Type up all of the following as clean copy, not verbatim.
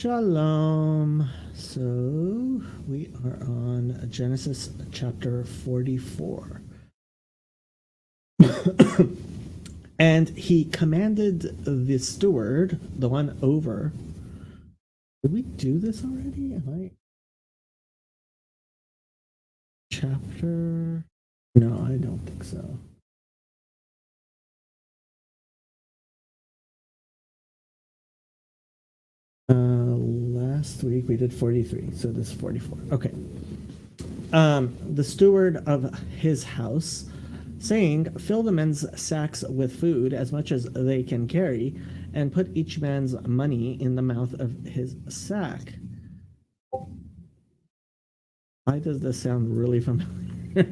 Shalom. So we are on Genesis chapter 44. And he commanded the steward, the one over. Did we do this already? Chapter? No, I don't think so. Last week we did 43, so this is 44. Okay. The steward of his house, saying, "Fill the men's sacks with food as much as they can carry, and put each man's money in the mouth of his sack." Why does this sound really familiar?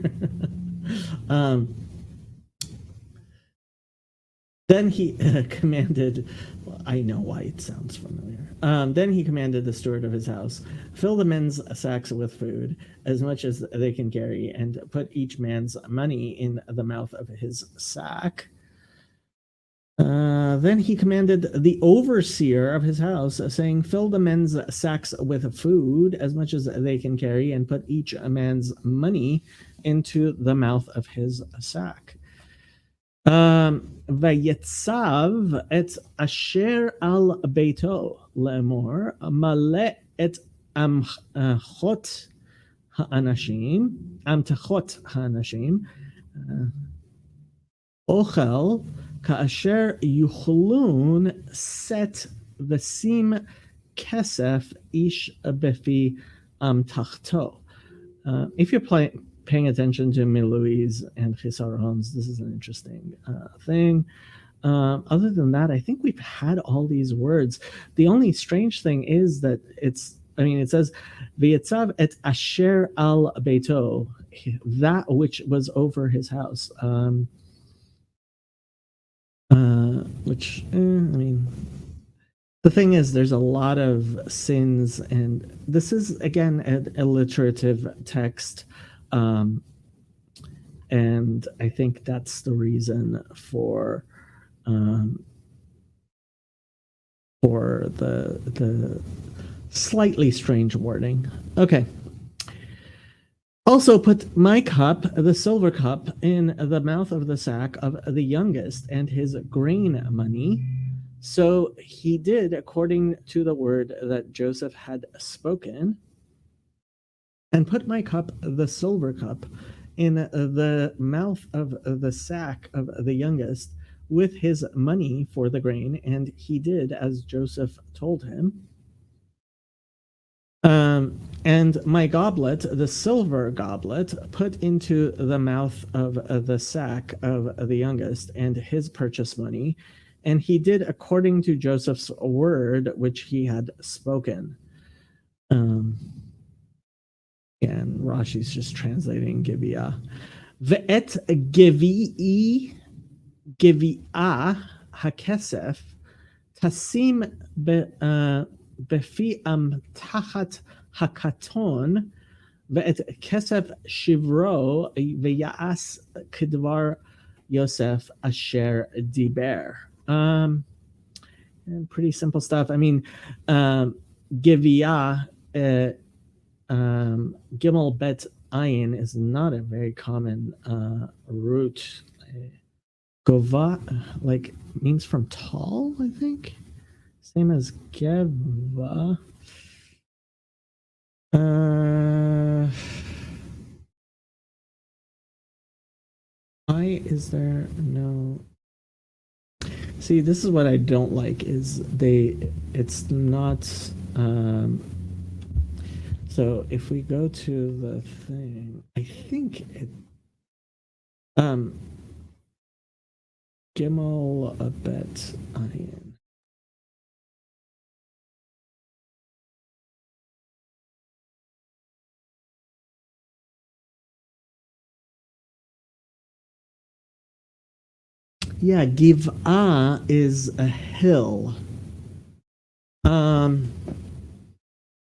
Then he commanded, well, I know why it sounds familiar. Then he commanded the steward of his house, "Fill the men's sacks with food, as much as they can carry, and put each man's money in the mouth of his sack." Then he commanded the overseer of his house, saying, "Fill the men's sacks with food, as much as they can carry, and put each man's money into the mouth of his sack." Vayetzav et asher al beito lemor male et amchot ha'anashim amtachot ha'anashim ochel kaasher yuchlun set v'sim kesef ish befi amtachto. If you're paying attention to Miluis and Chisarons, this is an interesting thing. Other than that, I think we've had all these words. The only strange thing is that it says, "V'yetzav et asher al beito," that which was over his house. The thing is, there's a lot of sins, and this is, again, an alliterative text. And I think that's the reason for the slightly strange wording. Okay. "Also put my cup, the silver cup, in the mouth of the sack of the youngest, and his grain money." So he did according to the word that Joseph had spoken. "And put my cup, the silver cup, in the mouth of the sack of the youngest, with his money for the grain." And he did as Joseph told him. "And my goblet, the silver goblet, put into the mouth of the sack of the youngest, and his purchase money. And he did according to Joseph's word, which he had spoken." And Rashi's just translating Gibeah. "Ve'et Givi'ah hakesef tasim befi amtachat hakaton ve'et kesef shivro ve'yas kedvar Yosef asher diber." And pretty simple stuff. Gibeah, Gimel Bet Ayin is not a very common root. Gova, means from tall, I think. Same as Geva. Why is there no... See, this is what I don't like, is it's not... So if we go to the thing, I think it... Gimel Bet Ayin. Yeah, Giv'ah is a hill.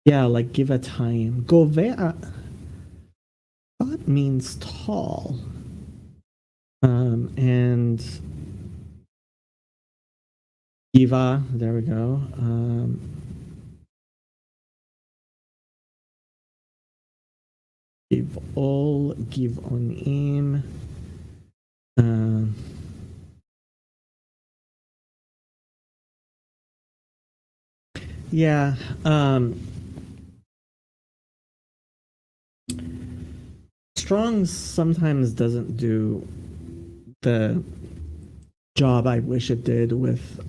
Yeah, like Givatayim. Govea, that means tall. And Giva, there we go. Give all, give onim. Yeah. Strong's sometimes doesn't do the job I wish it did with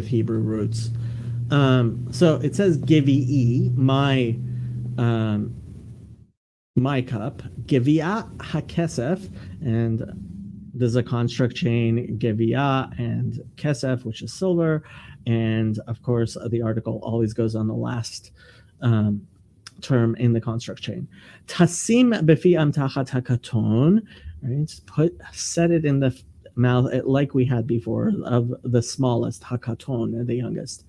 Hebrew roots. So it says Givii, um, my cup, Givia hakesef, and there's a construct chain Givia and kesef, which is silver, and of course the article always goes on the last term in the construct chain. Tasim befi amtachat hakaton, right? Set it in the mouth like we had before of the smallest hakaton, the youngest.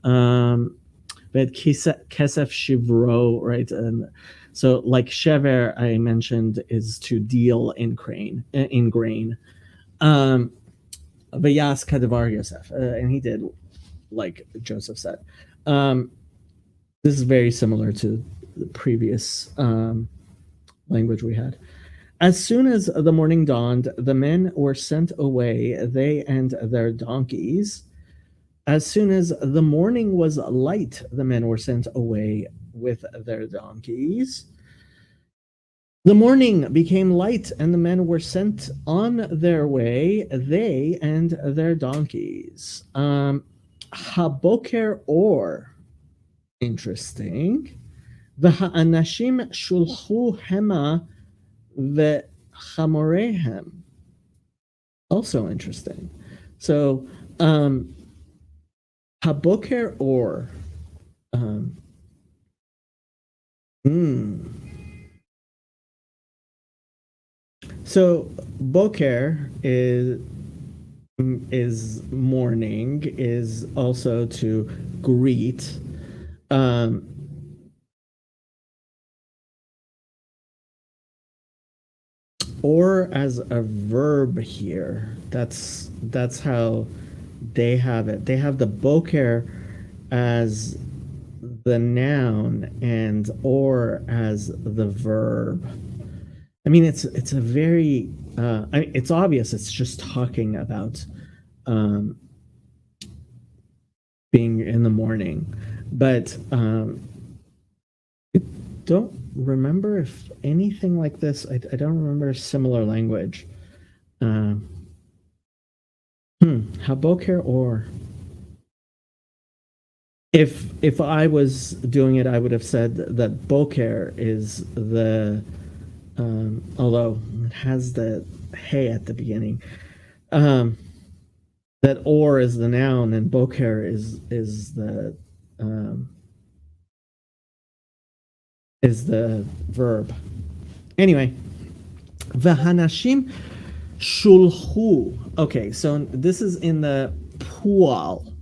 But kesef shivro, right? And so like shever I mentioned is to deal in grain. Vayas kadavar Yosef, and he did like Joseph said. This is very similar to the previous language we had. As soon as the morning dawned, the men were sent away, they and their donkeys. As soon as the morning was light, the men were sent away with their donkeys. The morning became light, and the men were sent on their way, they and their donkeys. Haboker or, interesting. V'ha'anashim shulchu hema ve'chamorehem. Also interesting. So, haboker or. So boker is morning, is also to greet. Or as a verb here. That's how they have it. They have the boker as the noun and or as the verb. I mean, it's a very it's obvious. It's just talking about being in the morning, but I don't remember if anything like this. I don't remember similar language. Haboker or. If I was doing it, I would have said that boker is the although it has the hey at the beginning. That or is the noun and boker is the verb. Anyway, v'hanashim shulchu. Okay, so this is in the pual.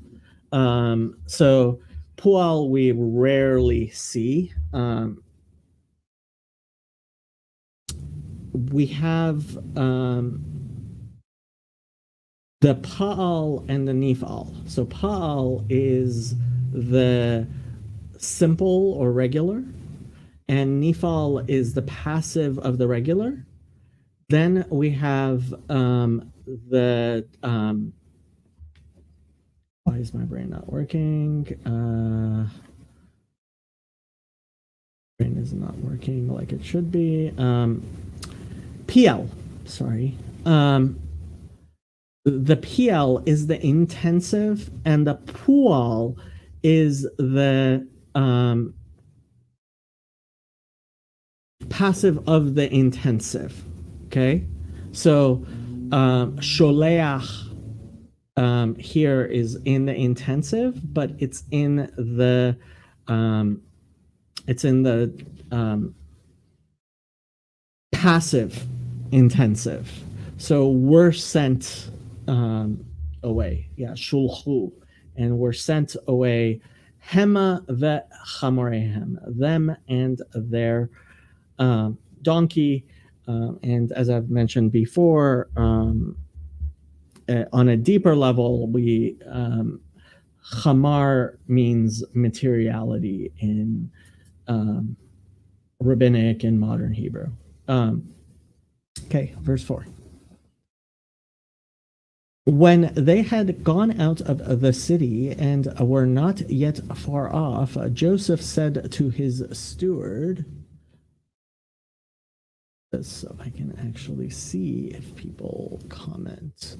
So pual we rarely see. We have the pa'al and the nifal. So pa'al is the simple or regular, and nifal is the passive of the regular. Then we have the why is my brain not working? Brain is not working like it should be. PL, sorry. The PL is the intensive, and the pual is the passive of the intensive. Okay, so sholeach here is in the intensive, but it's in the passive intensive. So we're sent away. Yeah, shulchu, and we're sent away. Hema ve'chamorehem, them and their donkey. And as I've mentioned before, on a deeper level, we chamar means materiality in rabbinic and modern Hebrew. Okay, verse 4. When they had gone out of the city and were not yet far off, Joseph said to his steward, so I can actually see if people comment.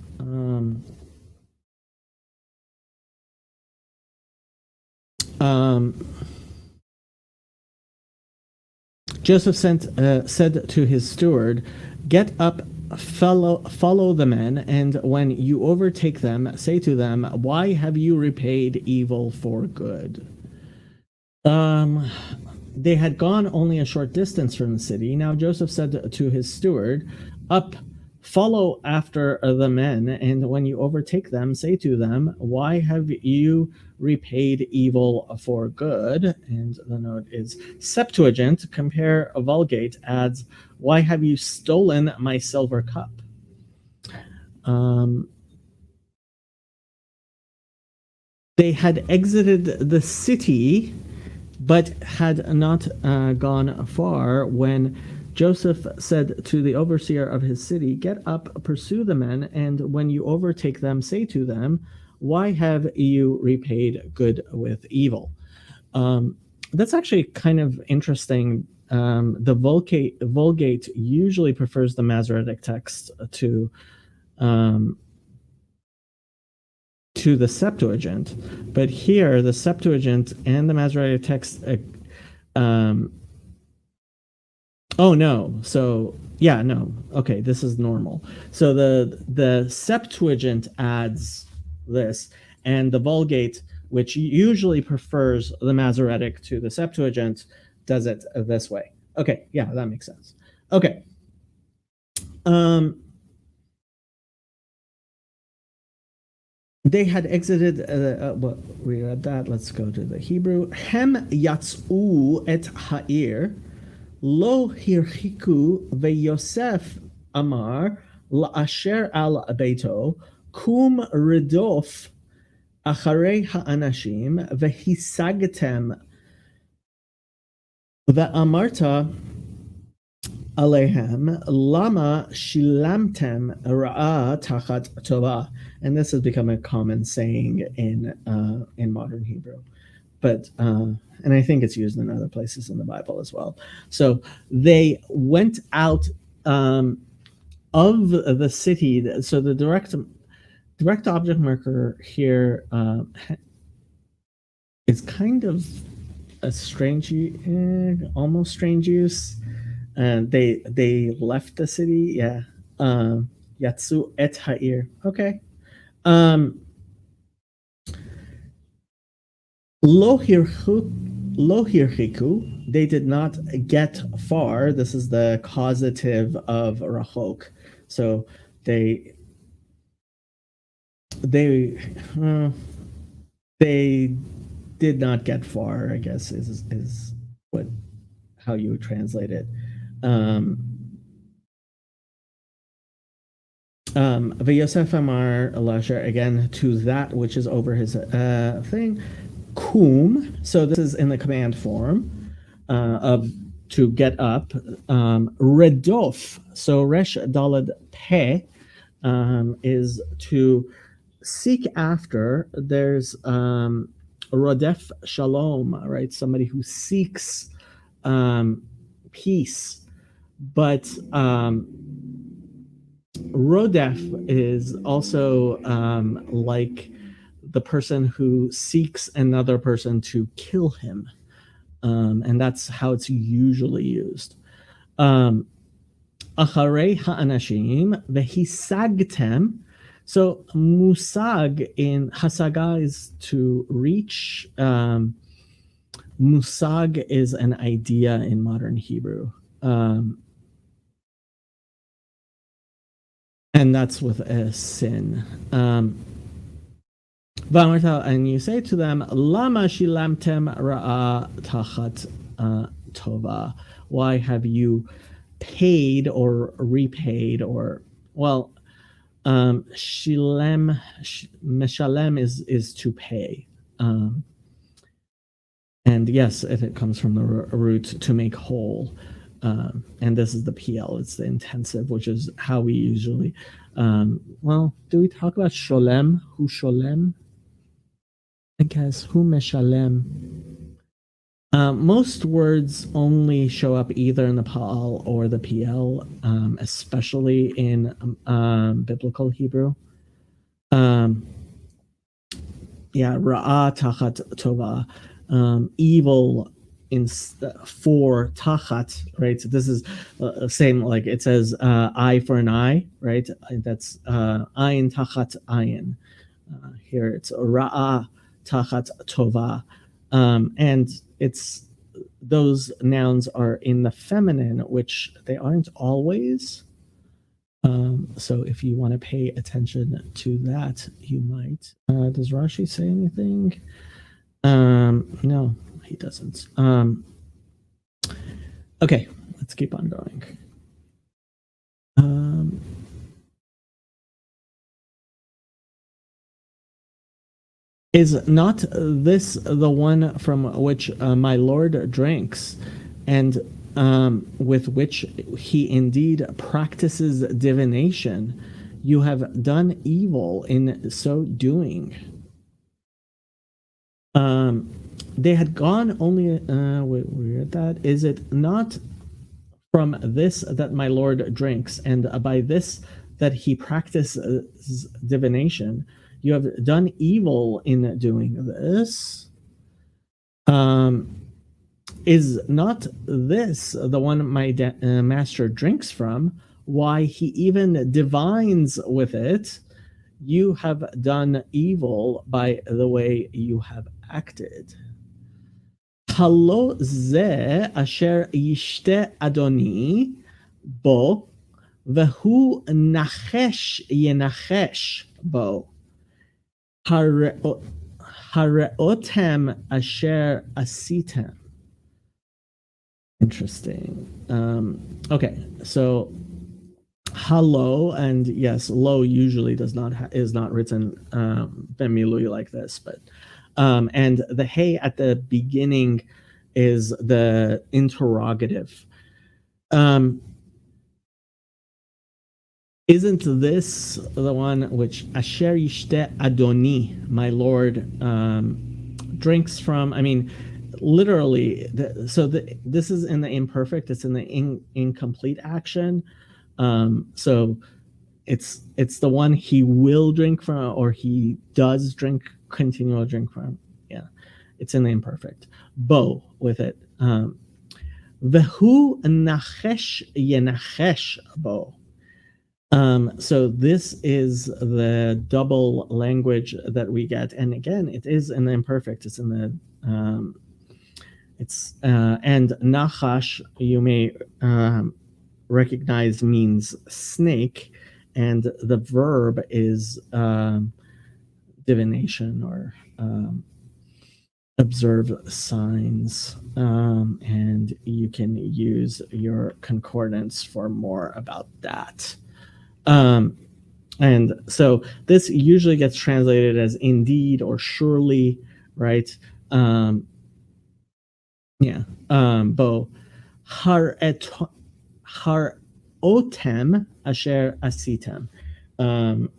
Joseph said to his steward, "Get up, follow the men, and when you overtake them, say to them, 'Why have you repaid evil for good?'" They had gone only a short distance from the city. Now Joseph said to his steward, "Up, follow after the men, and when you overtake them, say to them, 'Why have you repaid evil for good?'" And the note is Septuagint, compare Vulgate, adds, "Why have you stolen my silver cup?" They had exited the city, but had not gone far when Joseph said to the overseer of his city, "Get up, pursue the men, and when you overtake them, say to them, 'Why have you repaid good with evil?'" That's actually kind of interesting. The Vulgate usually prefers the Masoretic text to the Septuagint, but here the Septuagint and the Masoretic text. Oh no! So yeah, no. Okay, this is normal. So the Septuagint adds this, and the Vulgate, which usually prefers the Masoretic to the Septuagint, does it this way. Okay, yeah, that makes sense. Okay. They had exited. Well, we read that. Let's go to the Hebrew. Hem yatz'u et ha'ir, lo hirchiku veYosef amar la'asher al beito, kum redof acharei ha'anashim vehisagtem ve'amarta Alehem lama shilamtem ra'a tachat tova, and this has become a common saying in modern Hebrew, but and I think it's used in other places in the Bible as well. So they went out of the city. So the direct object marker here is kind of a strange, almost strange use. And they left the city. Yeah. Yatsu et ha'ir. Okay. Lo hirchiku. They did not get far. This is the causative of rachok. So they did not get far, I guess is what how you would translate it. V'Yosef Amar Elasher, again to that which is over his thing. Kum. So this is in the command form of to get up. Redof. So Resh Dalad Pe is to seek after. There's Rodef Shalom, right? Somebody who seeks peace. But Rodef is also like the person who seeks another person to kill him. And that's how it's usually used. Acharei ha'anashim vehisagtem. So musag in hasaga is to reach. Musag is an idea in modern Hebrew. And that's with a sin. And you say to them, Lama shilamtem ra'a tachat tova. Why have you paid or repaid or, well, shilem, meshalem is to pay. And yes, it comes from the root to make whole. And this is the PL, it's the intensive, which is how we usually, well, do we talk about sholem? Hu sholem? I guess, hu meshalem. Most words only show up either in the Pa'al or the PL, especially in biblical Hebrew. Yeah, ra'ah tachat tova, evil in for tachat, right? So this is same, like it says eye for an eye, right? That's ayin tachat ayin. Here it's ra'ah tachat tova, and it's those nouns are in the feminine, which they aren't always. So if you want to pay attention to that, you might. Does Rashi say anything? No, he doesn't. Okay, let's keep on going. Is not this the one from which my Lord drinks, and with which he indeed practices divination? You have done evil in so doing. They had gone only. Where that is it not from this that my Lord drinks, and by this that he practices divination? You have done evil in doing this. Is not this the one my master drinks from? Why, he even divines with it. You have done evil by the way you have acted. Halo ze asher yishte Adoni bo, vehu nachesh yenachesh bo. Hareotem asher asitem. Interesting. Okay, so hello, and yes, lo usually is not written bemilui like this, but and the hey at the beginning is the interrogative. Isn't this the one which Asher Yishte Adoni, my Lord, drinks from? I mean, literally. This is in the imperfect. It's in the incomplete action. So it's the one he will drink from, or he does drink, continual drink from. Yeah, it's in the imperfect. Bo with it. Vehu nachesh yenachesh bo. So this is the double language that we get, and again, it is in the imperfect. It's in the and nachash you may recognize means snake, and the verb is divination or observe signs, and you can use your concordance for more about that. And so this usually gets translated as indeed or surely, right? Yeah. Bo har otem asher asitem.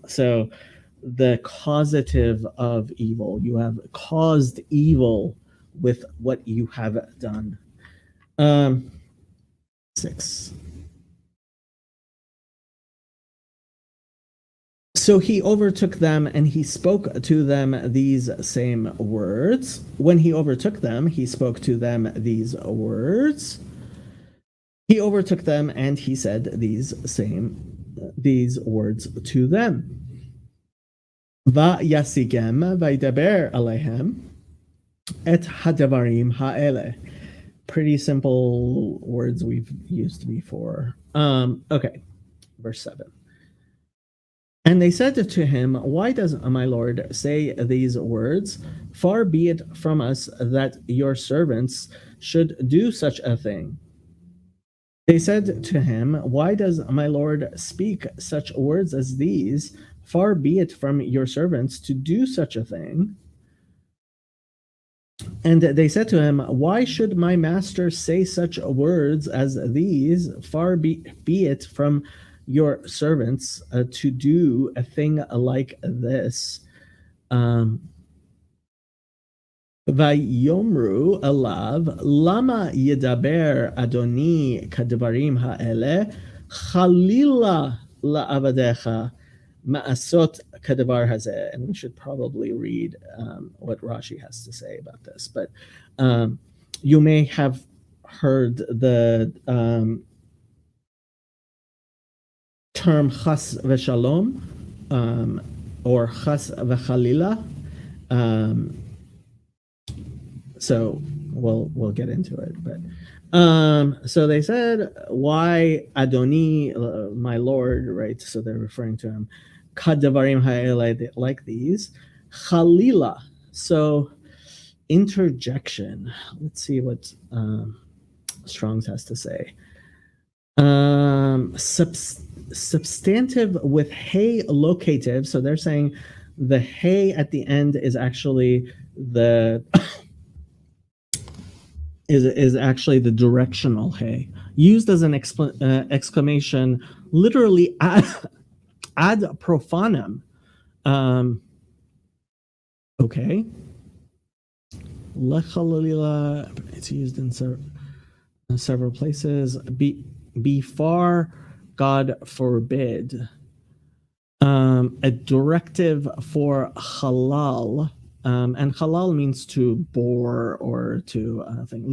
So the causative of evil. You have caused evil with what you have done. 6. So he overtook them, and he spoke to them these same words. When he overtook them, he spoke to them these words. He overtook them, and he said these words to them. Vayasigem vaydaber alehem et hadavarim ha'ele. Pretty simple words we've used before. Okay, verse 7. And they said to him, why does my Lord say these words? Far be it from us that your servants should do such a thing. They said to him, why does my Lord speak such words as these? Far be it from your servants to do such a thing. And they said to him, "Why should my master say such words as these? Far be it from your servants to do a thing like this." Vayomru alav lama yedaber Adoni kadvarim ha'ele chalila la'avadecha ma'asot kadvar hazeh. And we should probably read what Rashi has to say about this. But you may have heard the term chas v'shalom or chas v'chalila. So we'll get into it, but so they said, "Why Adoni, my lord?" Right. So they're referring to him. Kadavarim ha'elai, like these. Chalila. So interjection. Let's see what Strong's has to say. Substantive with hey locative. So they're saying the hey at the end is actually the is actually the directional hey, used as an exclamation, literally ad profanum. Okay. Lechalila, it's used in several places. Be far, God forbid. A directive for halal. And halal means to bore or to thing.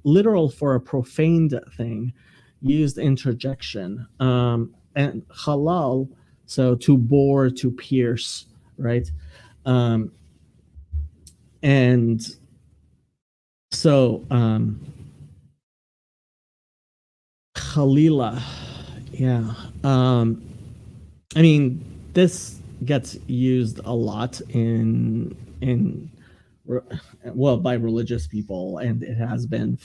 Literal for a profaned thing, used interjection. And halal, so to bore, to pierce, right? And so Khalila, yeah. I mean, this gets used a lot in by religious people, and it has been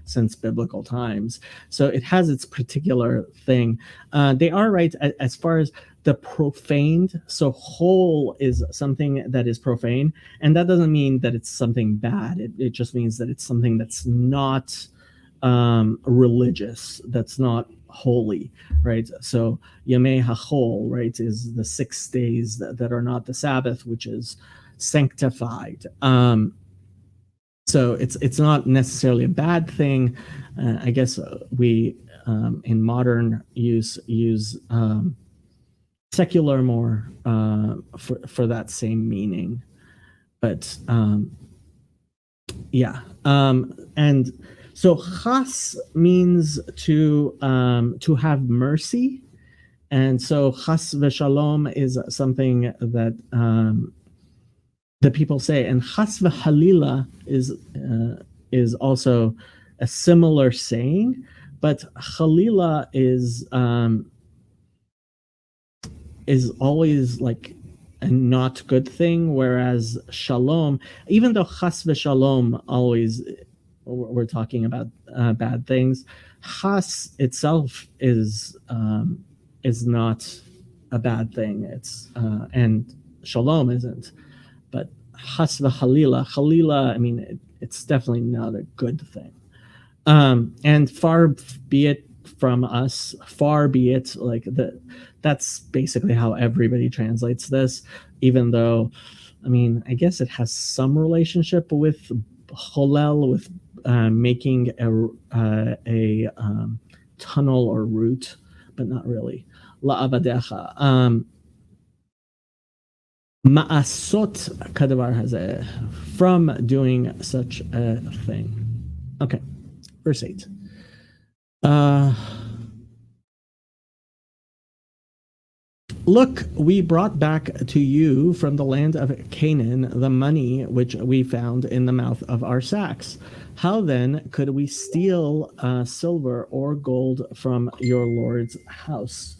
since biblical times. So it has its particular thing. They are right as far as the profaned. So whole is something that is profane, and that doesn't mean that it's something bad. It just means that it's something that's not religious, that's not holy, right? So Yamei HaChol, right, is the 6 days that are not the Sabbath, which is sanctified. So it's not necessarily a bad thing. I guess we in modern use secular more for that same meaning, but yeah. And so chas means to have mercy, and so chas v'shalom is something that the people say, and chas v'halila is also a similar saying, but chalila is always like a not good thing, whereas shalom, even though chas v'shalom always we're talking about bad things, chas itself is not a bad thing. It's and shalom isn't, but chas v'chalila, I mean, it's definitely not a good thing. And far be it from us, far be it, like that's basically how everybody translates this, even though, I mean, I guess it has some relationship with cholel, with making a tunnel or route, but not really. La'avadecha. Ma'asot kadavar hazeh, from doing such a thing. Okay, verse 8. Look, we brought back to you from the land of Canaan the money which we found in the mouth of our sacks. How then could we steal silver or gold from your Lord's house?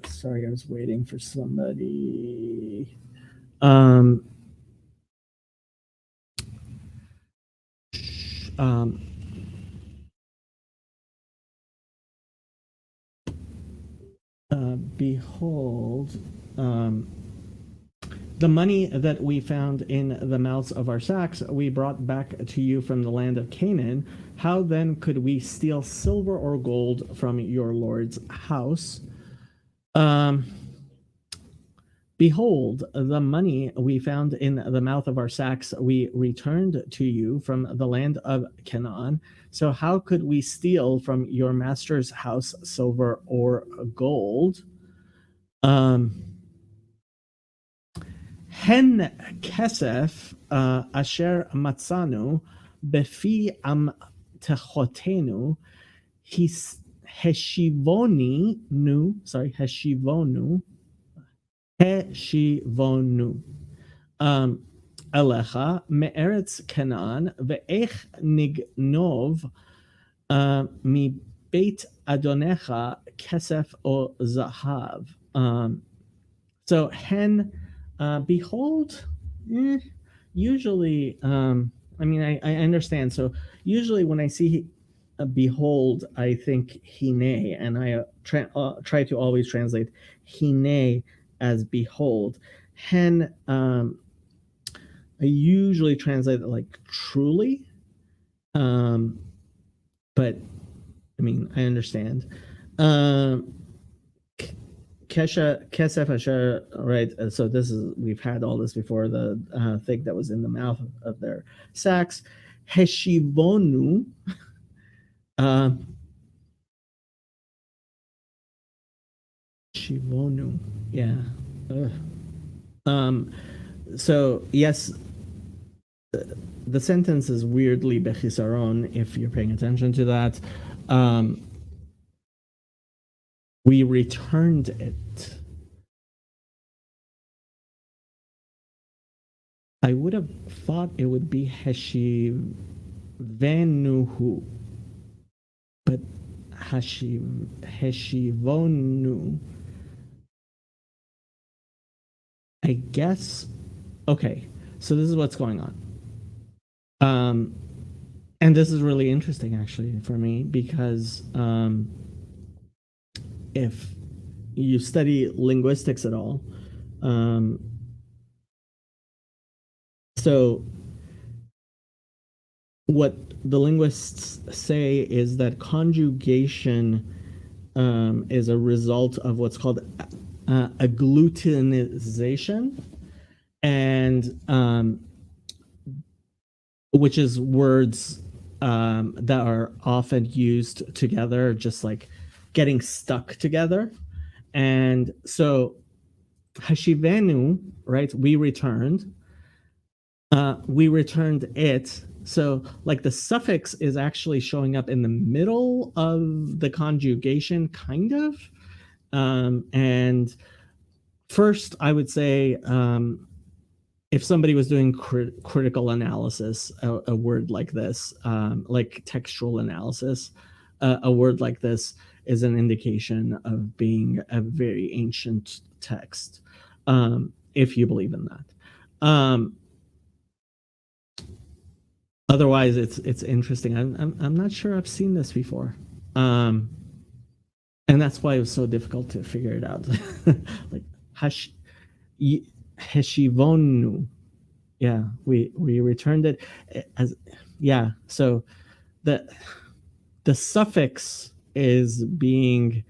Sorry, I was waiting for somebody. Behold, The money that we found in the mouths of our sacks, we brought back to you from the land of Canaan. How then could we steal silver or gold from your Lord's house? Behold, the money we found in the mouth of our sacks, we returned to you from the land of Canaan. So how could we steal from your master's house silver or gold? Hen kesef asher matzanu befi am techotenu heshivonu Alecha me'eretz Canaan ve'ech nignov mi beit adonecha kesef o zahav. So hen, behold, usually, I mean, I understand. So usually when I see behold, I think hine, and I try to always translate hine as behold. Hen, I usually translate it like truly, but I mean, I understand. Kesef Asher, right? So this is, we've had all this before, the thing that was in the mouth of their sacks. Heshivonu, Shivonu, yeah. So yes, the sentence is weirdly bechisaron if you're paying attention to that. We returned it. I would have thought it would be heshivenuhu, but heshivonu. I guess. Okay, so this is what's going on. And this is really interesting, actually, for me, because if you study linguistics at all, so what the linguists say is that conjugation is a result of what's called agglutinization, and which is words that are often used together, just like getting stuck together. And so hashivenu, right? We returned it. So like the suffix is actually showing up in the middle of the conjugation, kind of. And first, I would say, if somebody was doing critical analysis, a word like this, like textual analysis, a word like this is an indication of being a very ancient text, if you believe in that. Otherwise, it's interesting. I'm not sure I've seen this before, and that's why it was so difficult to figure it out. Like heshivonu, yeah, we returned it as, yeah. So the suffix is being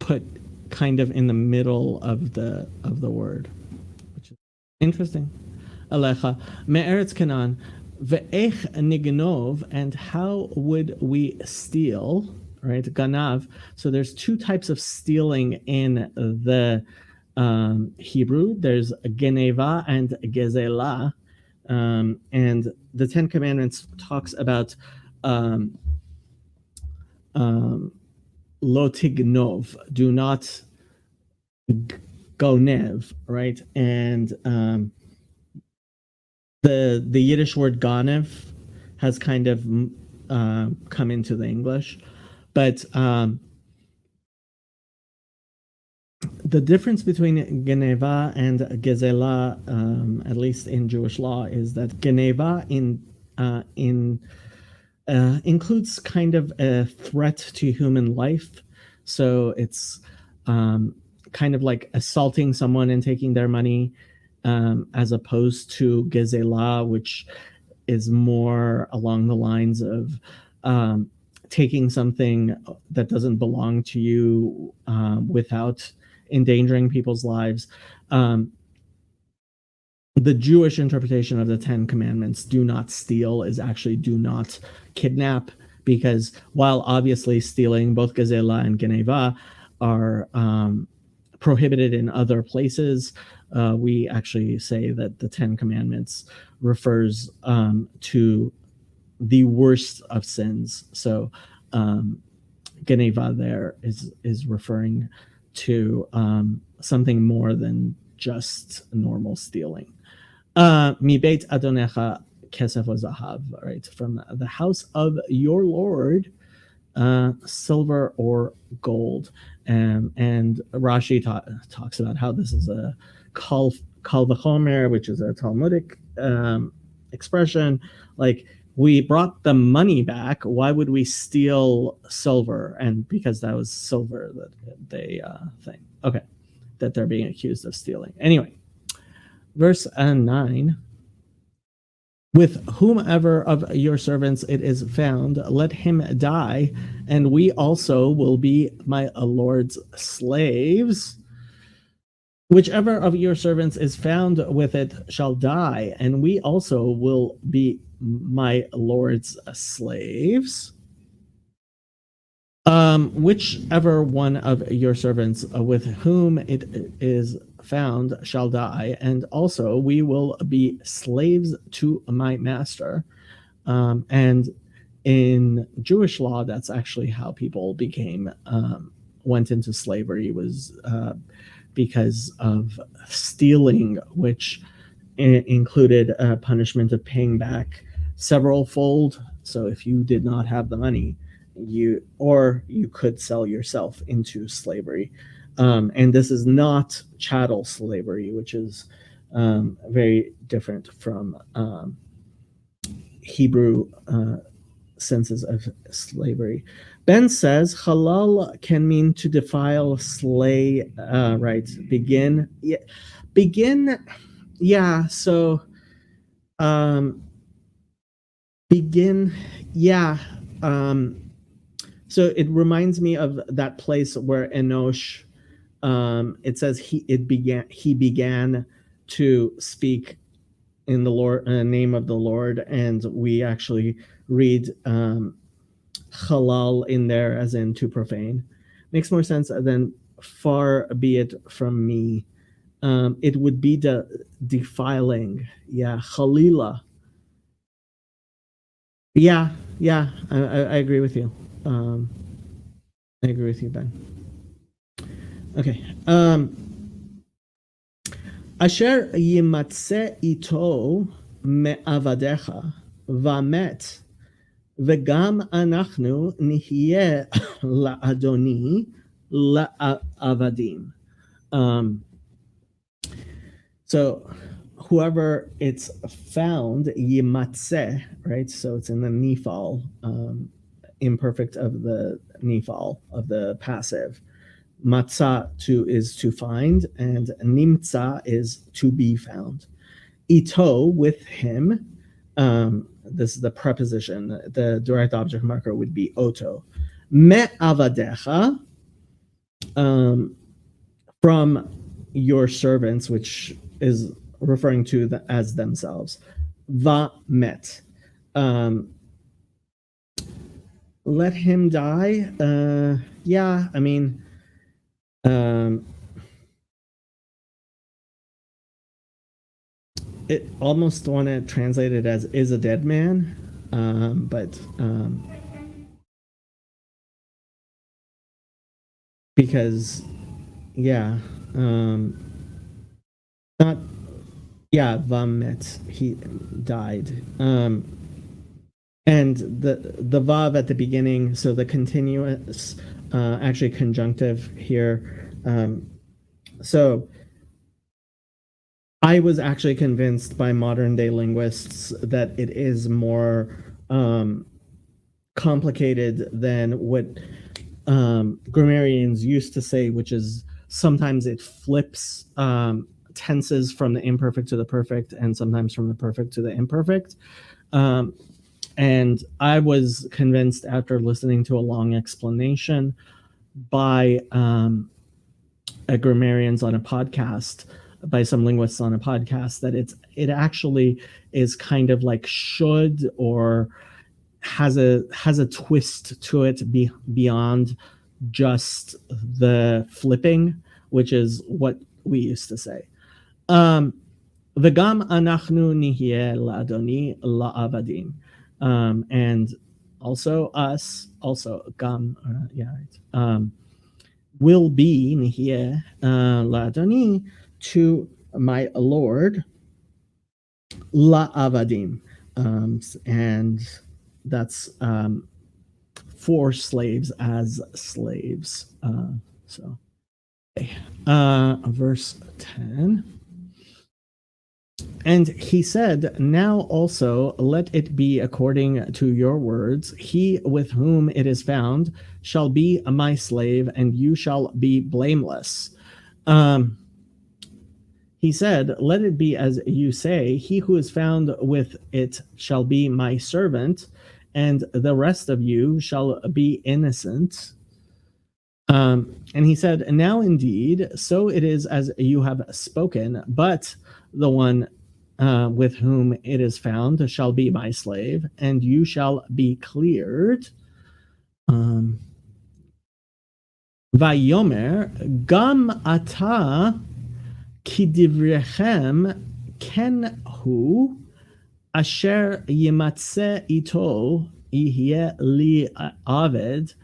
put kind of in the middle of the word, which is interesting. Alecha me'eretz Canaan ve'ech nignov, and how would we steal? Right, ganav. So there's two types of stealing in the Hebrew. There's geneva and gezela, and the Ten Commandments talks about lo tignov, do not gonev, right? And the Yiddish word ganev has kind of come into the English, but the difference between geneva and gezela, at least in Jewish law, is that geneva includes kind of a threat to human life. So it's kind of like assaulting someone and taking their money, as opposed to gezela, which is more along the lines of taking something that doesn't belong to you without endangering people's lives. The Jewish interpretation of the Ten Commandments, do not steal, is actually do not kidnap, because while obviously stealing, both gezela and geneva are prohibited in other places, we actually say that the Ten Commandments refers to the worst of sins. So geneva there is referring to something more than just normal stealing. Mi beit adonecha kesef zahav, right? From the house of your Lord, silver or gold. And Rashi talks about how this is a kal v'chomer, which is a Talmudic expression. Like, we brought the money back. Why would we steal silver? And because that was silver that they think. Okay, that they're being accused of stealing. Anyway, verse 9. With whomever of your servants it is found, let him die, and we also will be my Lord's slaves. Whichever of your servants is found with it shall die, and we also will be my Lord's slaves. Whichever one of your servants with whom it is found shall die, and also we will be slaves to my master. And in Jewish law, that's actually how people went into slavery, was because of stealing, which included a punishment of paying back several-fold. So if you did not have the money, you could sell yourself into slavery. And this is not chattel slavery, which is very different from Hebrew senses of slavery. Ben says halal can mean to defile, slay, right? Begin. Yeah, begin. Yeah. So begin. Yeah. So it reminds me of that place where Enosh, it says he began to speak in the name of the Lord, and we actually read halal in there as in to profane. Makes more sense than far be it from me. It would be defiling. Yeah, Khalila. Yeah, I agree with you. I agree with you, Ben. Okay. Asher yimatze ito me'avadecha v'amet v'gam anachnu nihye la'adoni la'avadim. So whoever it's found, yimatze, right? So it's in the nifal, imperfect of the nifal, of the passive. Matzah is to find, and nimtza is to be found. Ito, with him, this is the preposition. The direct object marker would be oto. Me'avadecha, from your servants, which is referring to as themselves. Va met. Let him die. Yeah, I mean, it almost want to translate it as is a dead man, but because not vamet, he died, and the vav at the beginning, so the continuous, actually conjunctive here. So I was actually convinced by modern day linguists that it is more complicated than what grammarians used to say, which is sometimes it flips tenses from the imperfect to the perfect, and sometimes from the perfect to the imperfect. And I was convinced after listening to a long explanation by a grammarians on a podcast, by some linguists on a podcast, that it actually is kind of like should, or has a twist to it beyond just the flipping, which is what we used to say. V'gam anachnu nihye la'adoni la'avadim. And also us, also gam, will be nihye la'adoni, to my Lord, la'avadim. And that's for slaves as slaves. So, okay. Verse 10. And he said, now also let it be according to your words. He with whom it is found shall be my slave, and you shall be blameless. He said, let it be as you say. He who is found with it shall be my servant, and the rest of you shall be innocent. And he said, now indeed, so it is as you have spoken, but the one with whom it is found shall be my slave, and you shall be cleared. Vayomer gam ata kidivrechem ken hu asher yimatze ito yihye li aved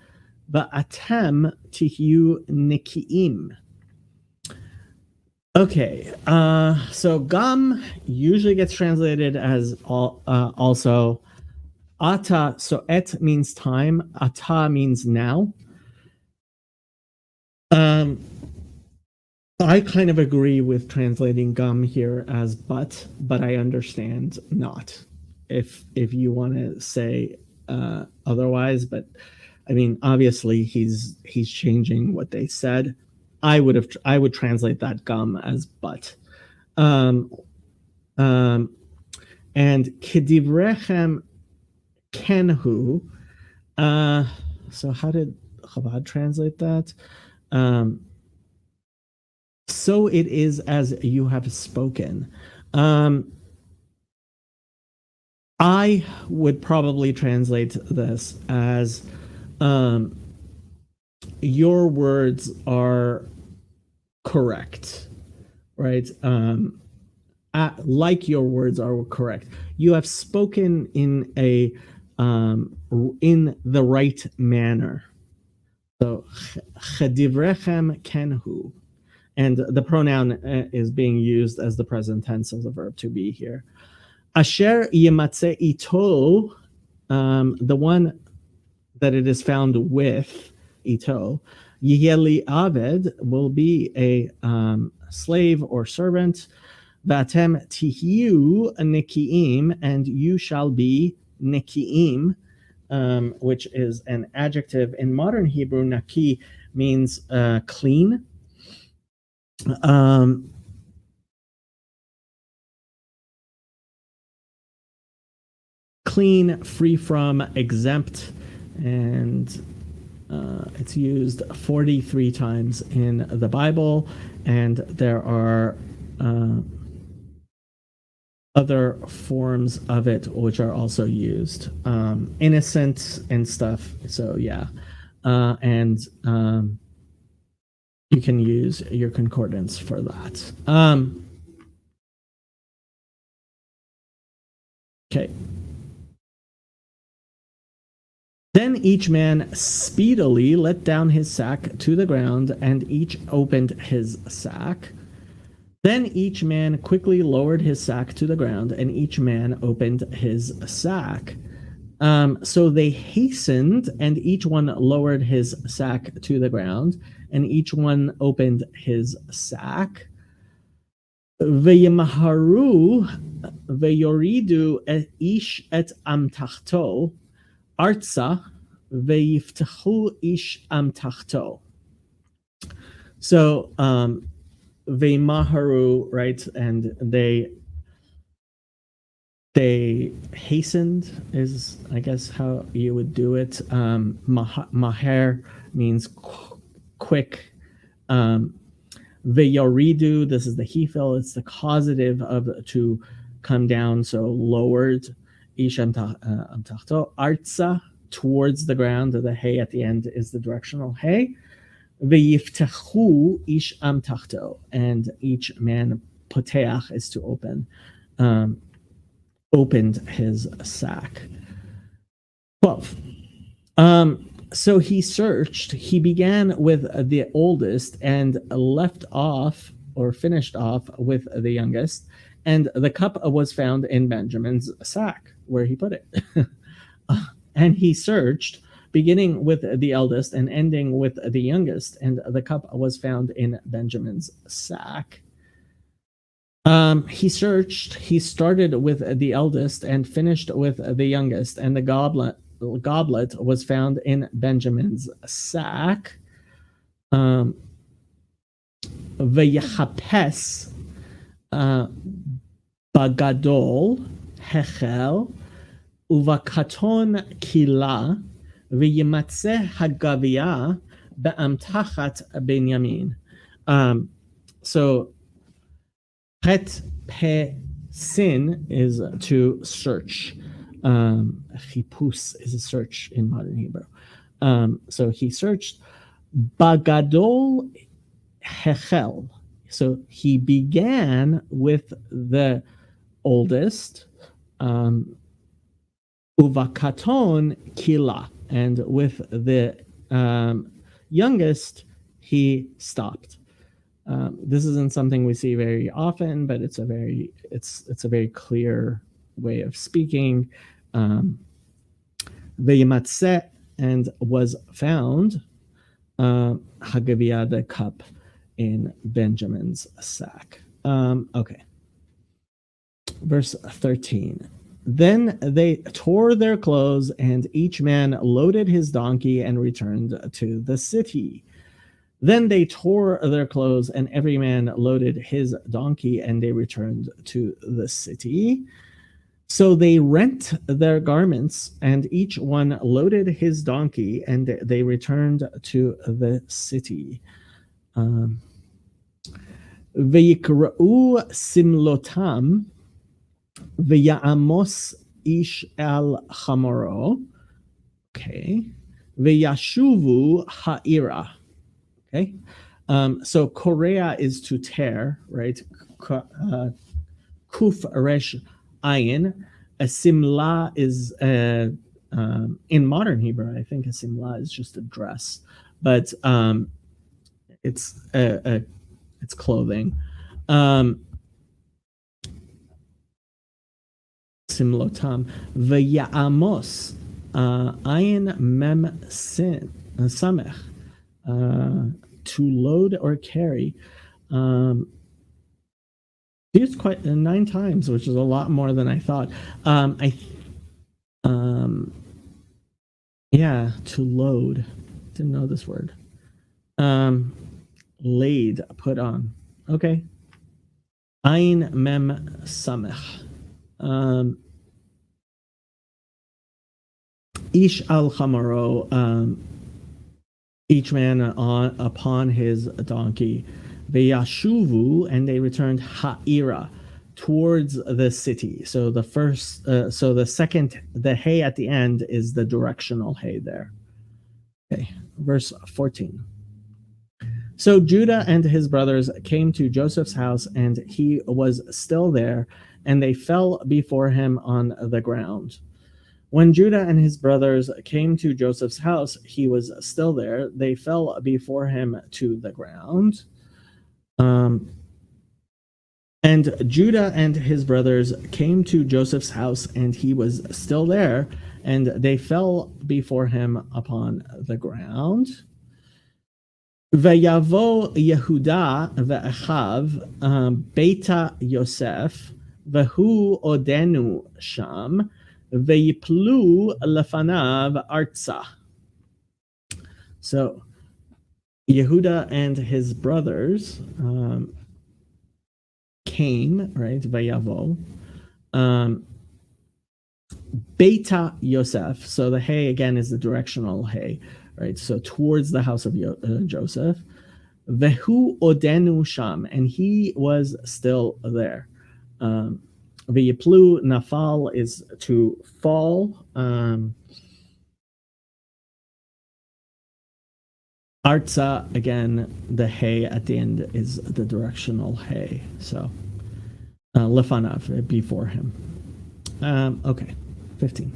va'atem tihyu nikiim. Okay, so gam usually gets translated as also ata. So et means time, ata means now. I kind of agree with translating gum here as but I understand not if you want to say otherwise. But I mean, obviously he's changing what they said. I would translate that gum as but. And kidivrechem kenhu. So how did Chabad translate that? So it is as you have spoken. I would probably translate this as your words are correct, right? Like your words are correct. You have spoken in the right manner. So chedivrechem kenhu, and the pronoun is being used as the present tense of the verb to be here. Asher yimatze ito, the one that it is found with, ito, yihye aved, will be a slave or servant. Vatem tihyu nikiim, and you shall be nikiim, which is an adjective. In modern Hebrew, naki means clean. Clean, free from, exempt, and it's used 43 times in the Bible, and there are other forms of it which are also used, innocent and stuff. So yeah, and you can use your concordance for that. Okay. Then each man speedily let down his sack to the ground, and each opened his sack. Then each man quickly lowered his sack to the ground, and each man opened his sack. So they hastened, and each one lowered his sack to the ground, and each one opened his sack. V'yimharu v'yoridu ish et amtachto artsa v'yiftachu ish amtachto. So Veimaharu, right, and they hastened is, I guess, how you would do it. Maher means quick. Veyoridu, this is the hefil, it's the causative of to come down, so lowered. Isham tachto. Artsa, towards the ground. The hay at the end is the directional hay. Veyiftachu ish am tachto, and each man poteach is to open. Opened his sack. 12. So he searched. He began with the oldest and left off or finished off with the youngest. And the cup was found in Benjamin's sack where he put it. And he searched, beginning with the eldest and ending with the youngest. And the cup was found in Benjamin's sack. He searched. He started with the eldest and finished with the youngest. And the goblet was found in Benjamin's sack. V'yachapes bagadol hechel uvakaton kila v'yimatze hagavia be'amtachat Benyamin. So het pe sin is to search. Chipus is a search in modern Hebrew. So he searched. Bagadol hechel. So he began with the oldest. Uvakaton kila. And with the youngest, he stopped. This isn't something we see very often, but it's a very clear way of speaking. Ve'yimatzeh, and was found, Hagavia, the cup in Benjamin's sack. Okay. Verse 13. Then they tore their clothes, and each man loaded his donkey and returned to the city. Then they tore their clothes, and every man loaded his donkey, and they returned to the city. So they rent their garments, and each one loaded his donkey, and they returned to the city. Veyikra'u simlotam v'ya'amos ish al chamoro. Okay. V'yashuvu ha'ira. Okay. So korea is to tear, right? Kuf resh ayin. A simla is in modern Hebrew, I think a simla is just a dress, but it's clothing. Simlotam v'ya'amos ayin mem sin samech, to load or carry. Used quite 9 times, which is a lot more than I thought. Yeah, to load. Didn't know this word. Laid, put on. Okay. Ayin mem samech. Ish al chamaro. Each man upon his donkey. Veyashuvu, and they returned ha'ira, towards the city. So the first, so the second, the hay at the end is the directional hay there. Okay, verse 14. So Judah and his brothers came to Joseph's house, and he was still there, and they fell before him on the ground. When Judah and his brothers came to Joseph's house, he was still there. They fell before him to the ground. And Judah and his brothers came to Joseph's house, and he was still there, and they fell before him upon the ground. Vayavo Yehuda ve'achav Beita Yosef vehu odenu sham veyiplu lefanav artsa. So Yehuda and his brothers came, right? Vayavo. Beta Yosef. So the hey again is the directional hey, right? So towards the house of Joseph. Vehu odenu sham, and he was still there. V'yiplu nafal is to fall. Artza, again, the hey at the end is the directional hey. So lefanav, before him. Okay, 15.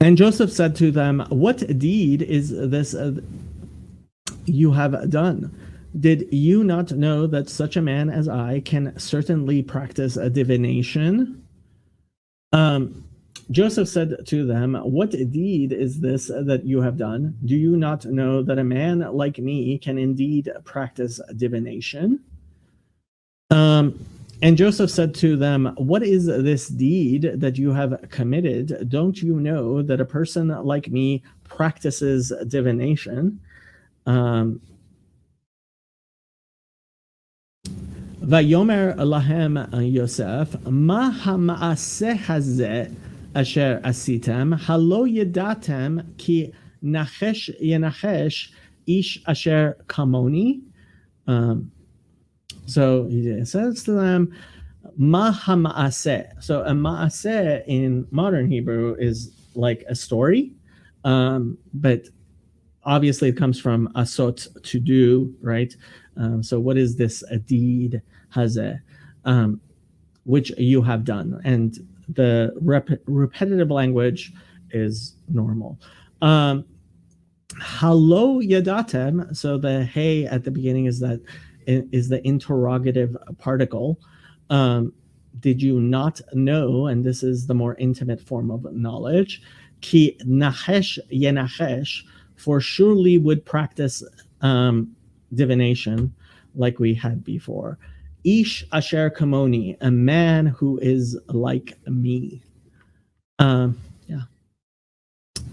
And Joseph said to them, what deed is this you have done? Did you not know that such a man as I can certainly practice a divination? Joseph said to them, what deed is this that you have done? Do you not know that a man like me can indeed practice divination? And Joseph said to them, what is this deed that you have committed? Don't you know that a person like me practices divination? Vayomer lahem Yosef, ma ha'ma'aseh hazeh asher asitem, halo yedatem ki nachesh yenachesh ish asher kamoni. So he says to them, ma ha'ma'aseh. So a ma'aseh in modern Hebrew is like a story, but obviously it comes from asot, to do, right? So what is this a deed hazeh, which you have done? And the repetitive language is normal. Halo yadatem. So the hey at the beginning is the interrogative particle. Did you not know? And this is the more intimate form of knowledge. Ki nachesh yenachesh, for surely would practice divination like we had before. Ish asher kamoni, a man who is like me.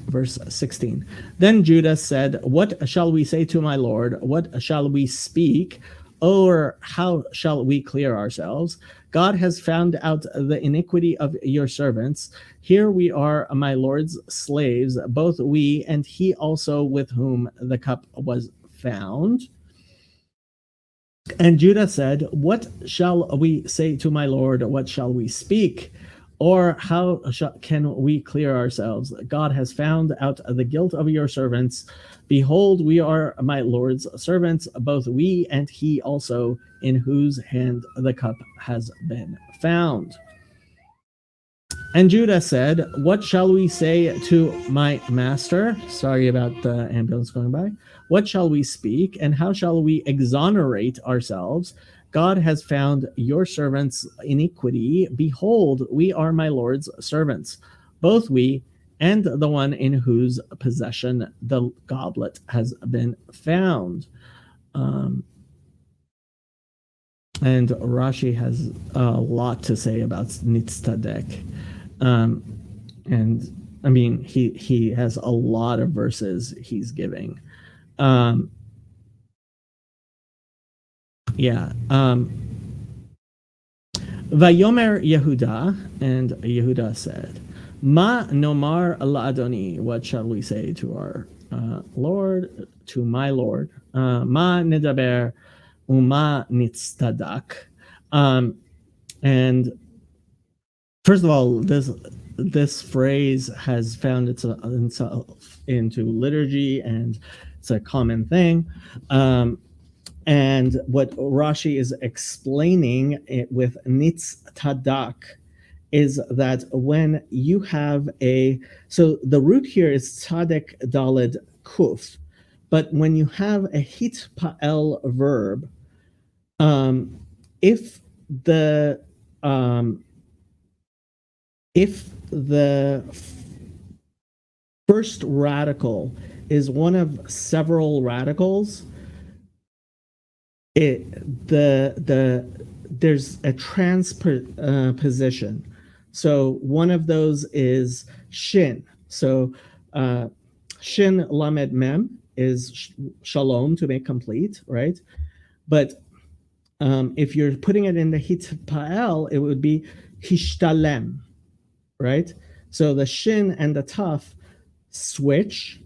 Verse 16. Then Judah said, what shall we say to my Lord? What shall we speak? Or how shall we clear ourselves? God has found out the iniquity of your servants. Here we are, my Lord's slaves, both we and he also with whom the cup was found. And Judah said, what shall we say to my Lord? What shall we speak? Or how can we clear ourselves? God has found out the guilt of your servants. Behold, we are my Lord's servants, both we and he also, in whose hand the cup has been found. And Judah said, what shall we say to my master? Sorry about the ambulance going by. What shall we speak, and how shall we exonerate ourselves? God has found your servants' iniquity. Behold, we are my Lord's servants, both we and the one in whose possession the goblet has been found. And Rashi has a lot to say about Nitztadek. And I mean, he has a lot of verses he's giving. Vayomer Yehuda, and Yehuda said, Ma nomar la'adoni, what shall we say to our Lord, to my Lord? Ma nedaber uma nitztadak. And first of all, this phrase has found itself into liturgy, and it's a common thing. And what Rashi is explaining it with nitztadak is that when you have so the root here is tzadek daled kuf, but when you have a hitpa'el verb, if the first radical is one of several radicals, there's a transposition. So one of those is shin. So shin lamed mem is shalom, to make complete, right? But if you're putting it in the hitpa'el, it would be hishtalem, right? So the shin and the taf switch.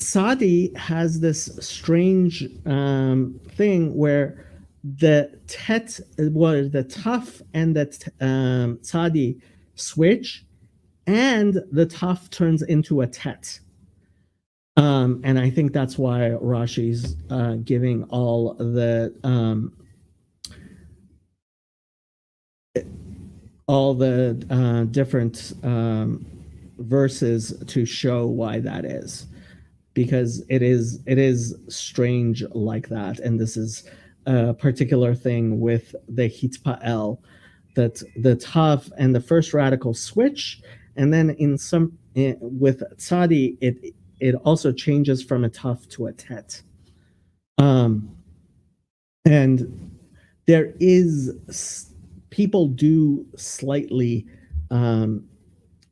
Tzadi has this strange thing where the tet, well, the taf and the tzadi switch, and the taf turns into a tet. And I think that's why Rashi's giving all the different verses to show why that is, because it is strange like that. And this is a particular thing with the hitpa'el, that the taf and the first radical switch, and then with tzadi it also changes from a taf to a tet. And there is, people do slightly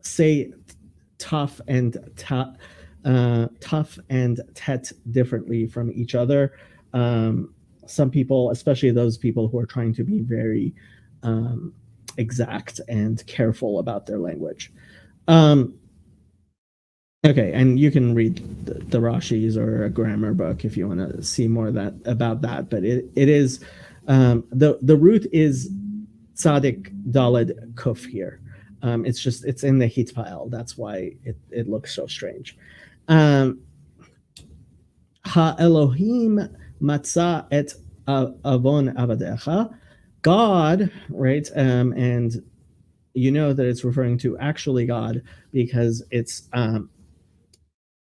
say taf and tet differently from each other. Some people, especially those people who are trying to be very exact and careful about their language. Okay, and you can read the Rashis or a grammar book if you want to see more about that. But it is the root is tzadik daled kuf here. It's in the hitpa'el. That's why it looks so strange. Ha Elohim matza et avon avadecha. God, right? And you know that it's referring to actually God, because it's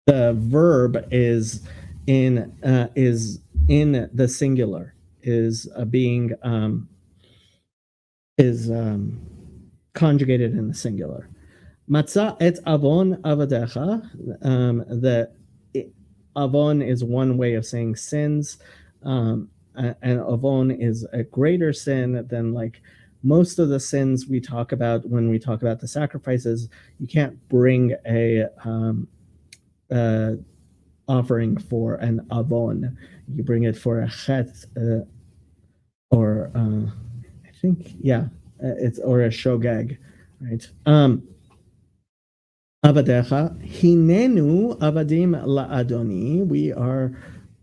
the verb is in the singular, is being conjugated in the singular. Matzah et avon avadecha. The avon is one way of saying sins, and avon is a greater sin than like most of the sins we talk about when we talk about the sacrifices. You can't bring a offering for an avon. You bring it for a chet, or I think, yeah, it's, or a shogeg, right? Avadecha, hinenu avadim la'adoni. We are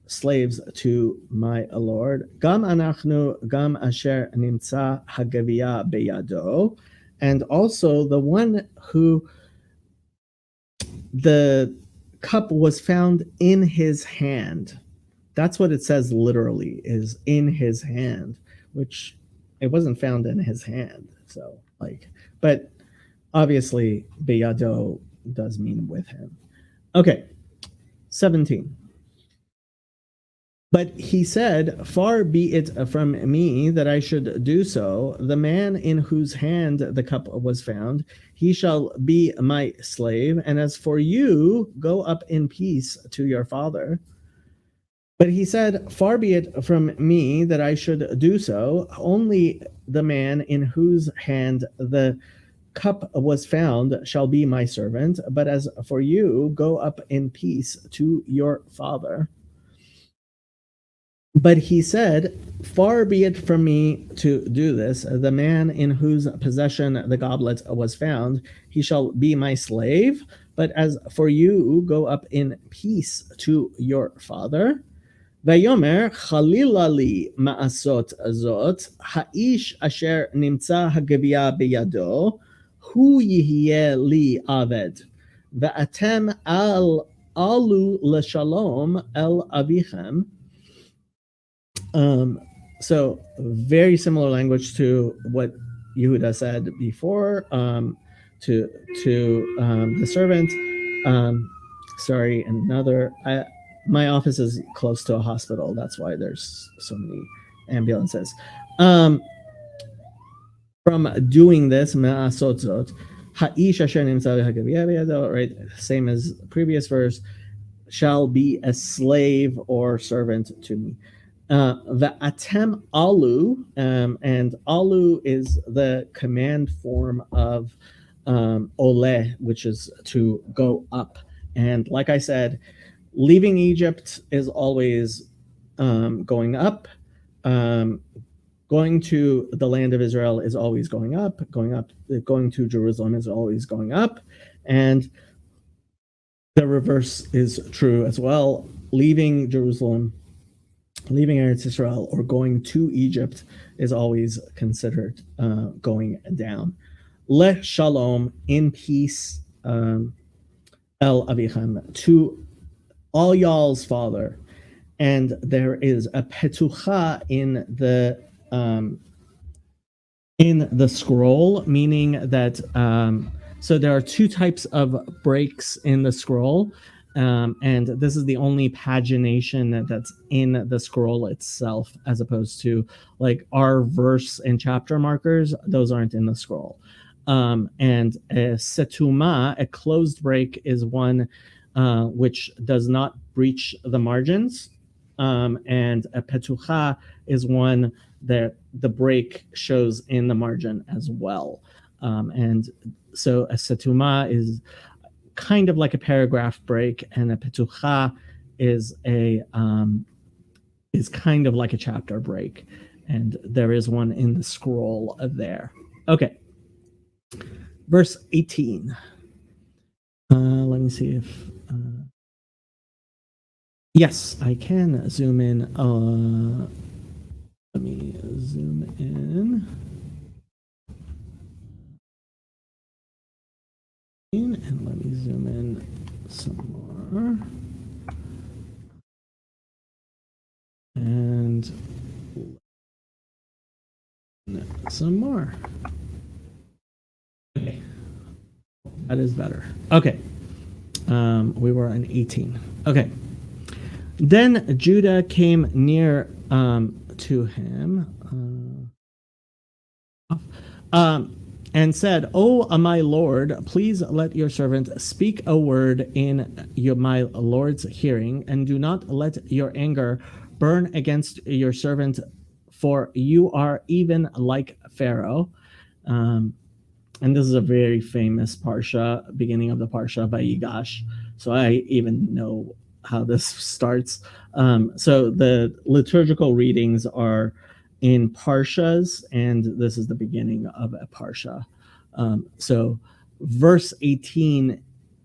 slaves to my Lord. Gam anachnu gam asher nimtza hagavia beyado. And also the one who the cup was found in his hand. That's what it says literally, is in his hand, which it wasn't found in his hand. So like, but obviously beyado does mean with him. Okay, 17. But he said, far be it from me that I should do so. The man in whose hand the cup was found, he shall be my slave. And as for you, go up in peace to your father. But he said, far be it from me that I should do so. Only the man in whose hand the cup was found shall be my servant. But as for you, go up in peace to your father. But he said, far be it from me to do this. The man in whose possession the goblet was found, he shall be my slave. But as for you, go up in peace to your father. Vayomer chalila li ma'asot azot, ha'ish asher nimtza hagavia beyado, hu yihyeh li aved, ve'atem alu l'shalom el avichem. So very similar language to what Yehuda said before, to the servant. Sorry, another. My office is close to a hospital. That's why there's so many ambulances. From doing this, right? Same as previous verse, shall be a slave or servant to me. Va'atem alu, and alu is the command form of ole, which is to go up. And like I said, Leaving Egypt is always going up. Going to the land of Israel is always going up. Going to Jerusalem is always going up. And the reverse is true as well. Leaving Jerusalem, leaving Eretz Israel, or going to Egypt is always considered going down. Le shalom, in peace, el avichem, to all y'all's father. And there is a petucha in the scroll, meaning that so there are two types of breaks in the scroll, and this is the only pagination that's in the scroll itself, as opposed to like our verse and chapter markers. Those aren't in the scroll. And a setuma, a closed break, is one which does not breach the margins, and a petucha is one that the break shows in the margin as well. And so a setuma is kind of like a paragraph break, and a petucha is kind of like a chapter break, and there is one in the scroll there. Okay, verse 18. Let me see if yes, I can zoom in. Let me zoom in. And let me zoom in some more. And some more. Okay. That is better. Okay. We were on 18. Okay. Then Judah came near to him and said, "O my Lord, please let your servant speak a word in my Lord's hearing, and do not let your anger burn against your servant, for you are even like Pharaoh." And this is a very famous parsha, beginning of the parsha by Yigash. So I even know how this starts. So the liturgical readings are in parshas, and this is the beginning of a parsha. So verse 18,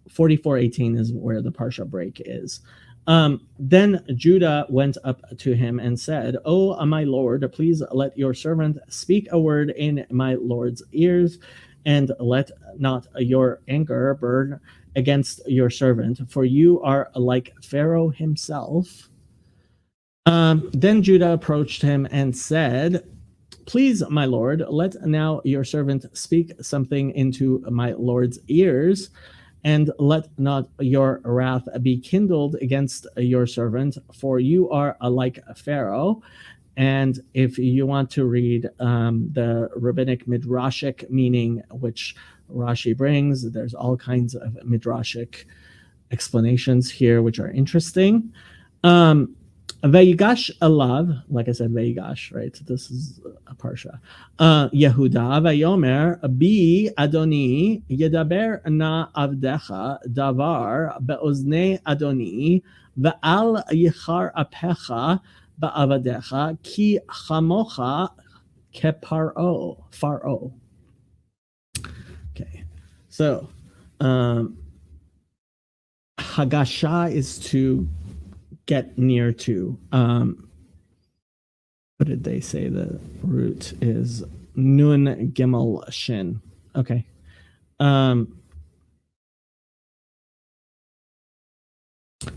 44:18 is where the parsha break is. Then Judah went up to him and said, "O my Lord, please let your servant speak a word in my Lord's ears, and let not your anger burn against your servant, for you are like Pharaoh himself." Then Judah approached him and said, "Please, my Lord, let now your servant speak something into my Lord's ears, and let not your wrath be kindled against your servant, for you are like Pharaoh." And if you want to read the rabbinic midrashic meaning, which Rashi brings, there's all kinds of midrashic explanations here, which are interesting. Vayigash alav, like I said, Vayigash, right? This is a parsha. Yehuda vayomer bi Adoni yedaber na avdecha davar beoznei Adoni ve'al yichar apecha ba'avadecha ki chamocha keparo. Okay, so Hagasha is to get near to. What did they say? The root is Nun Gimel Shin. Okay.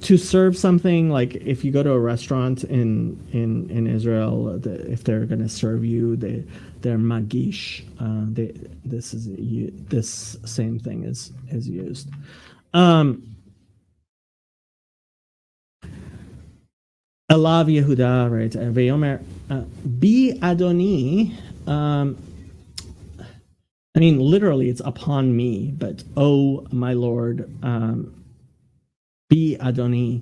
To serve something, like if you go to a restaurant in Israel, if they're going to serve you, they're magish. This same thing is used. Alav Yehuda, right? Veyomer bi Adoni. I mean, literally, it's upon me, but oh, my Lord, bi Adoni.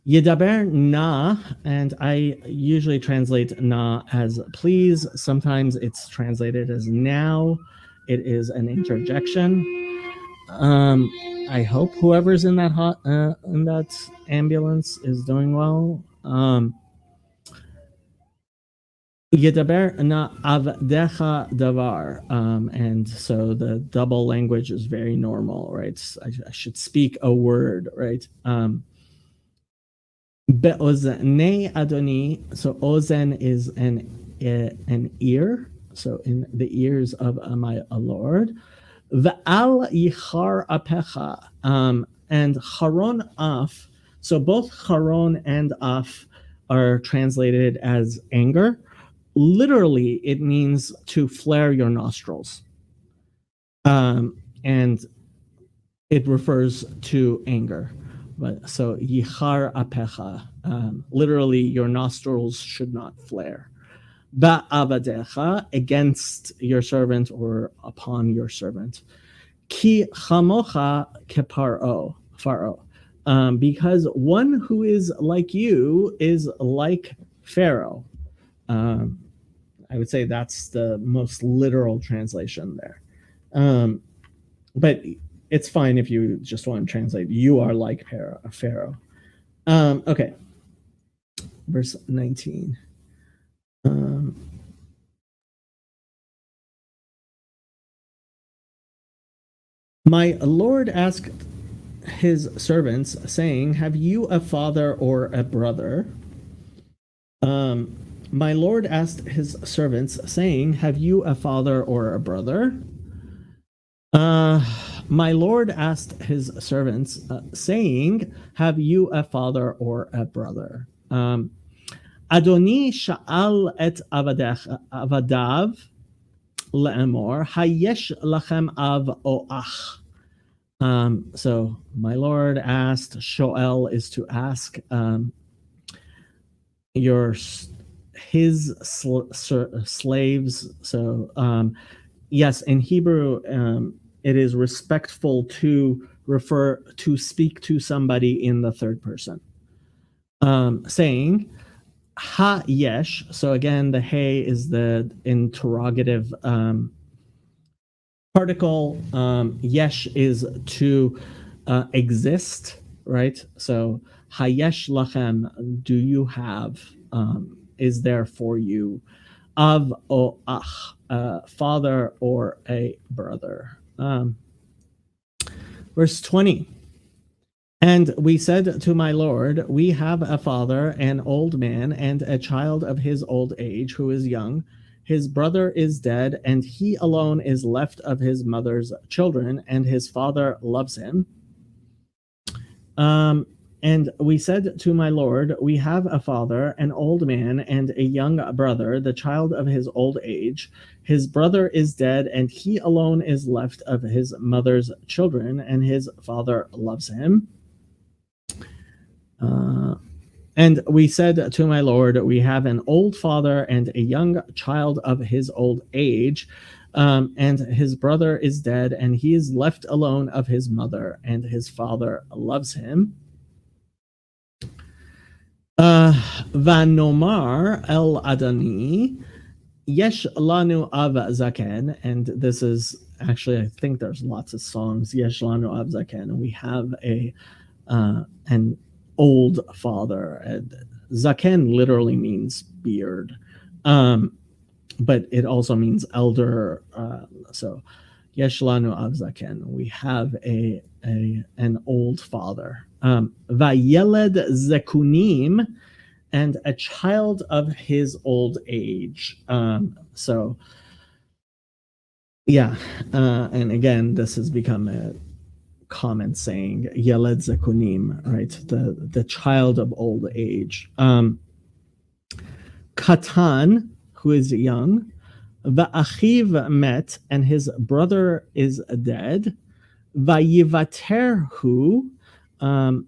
Yedaber na, and I usually translate na as please. Sometimes it's translated as now. It is an interjection. I hope whoever's in that ambulance is doing well. Yedaber na avdecha davar, and so the double language is very normal, right? I should speak a word, right? Be'oznei Adoni, so ozen is an ear, so in the ears of my Lord. Ve'al yichar apecha, and charon af, so both charon and af are translated as anger. Literally, it means to flare your nostrils. And it refers to anger. But so yichar apecha, literally, your nostrils should not flare. Ba'avadecha, against your servant or upon your servant. Ki chamocha keparo, Pharaoh, because one who is like you is like Pharaoh. I would say that's the most literal translation there. But it's fine if you just want to translate, you are like Pharaoh. Okay. Verse 19. My Lord asked his servants, saying, have you a father or a brother? My Lord asked his servants, saying, have you a father or a brother? My Lord asked his servants, saying, have you a father or a brother? Adoni sha'al et avadav le'emor, hayesh lachem av o ach. So my Lord asked, shoel is to ask, his slaves. So yes, in Hebrew, it is respectful to speak to somebody in the third person, saying ha yesh. So again, the hey is the interrogative particle. Yesh is to exist, right? So hayesh lachem, do you have, is there for you, av o ach, father or a brother. Verse 20. And we said to my Lord, we have a father, an old man, and a child of his old age, who is young. His brother is dead, and he alone is left of his mother's children, and his father loves him. And we said to my Lord, we have a father, an old man, and a young brother, the child of his old age. His brother is dead, and he alone is left of his mother's children, and his father loves him. And we said to my Lord, we have an old father and a young child of his old age, and his brother is dead, and he is left alone of his mother, and his father loves him. Vanomar el Adani, yesh lanu av zaken, and this is actually, I think there's lots of songs, yesh lanu av zaken, and we have an old father. Zaken literally means beard, but it also means elder. So yesh lanu av zaken, we have an old father. Vayeled zekunim, and a child of his old age. So yeah, and again, this has become a common saying, Yeled Zekunim, right? The child of old age. Katan, who is young, Va'achiv met, and his brother is dead. Vayivater hu,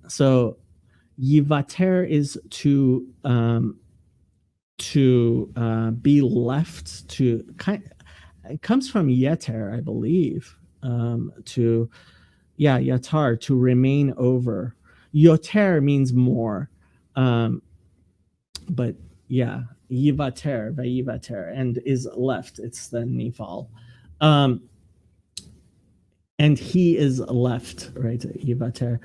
so yivater is to be left, to it comes from yeter, I believe, yatar, to remain over. Yoter means more, but yeah, yivater, vayivater, and is left. It's the nifal. and he is left, right? Yivater.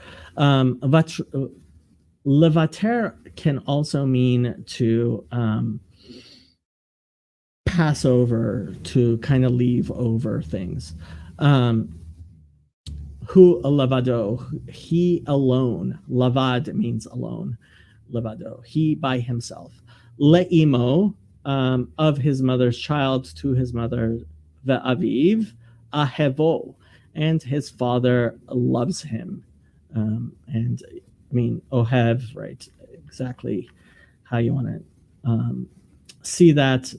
Levater can also mean to pass over, to kind of leave over things. Hu levado, he alone. Lavad means alone. Levado, he by himself. Le'imo, of his mother's child, to his mother. Ve'aviv, ahevo, and his father loves him. And I mean, ohev, right? Exactly how you want to see that.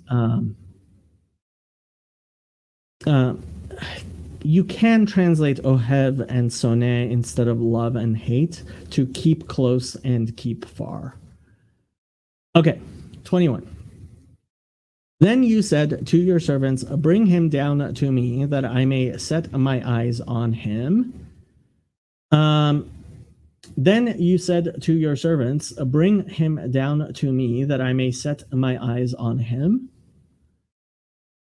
You can translate ohev and soneh instead of love and hate to keep close and keep far. Okay, 21. Then you said to your servants, bring him down to me that I may set my eyes on him. Then you said to your servants, bring him down to me that I may set my eyes on him.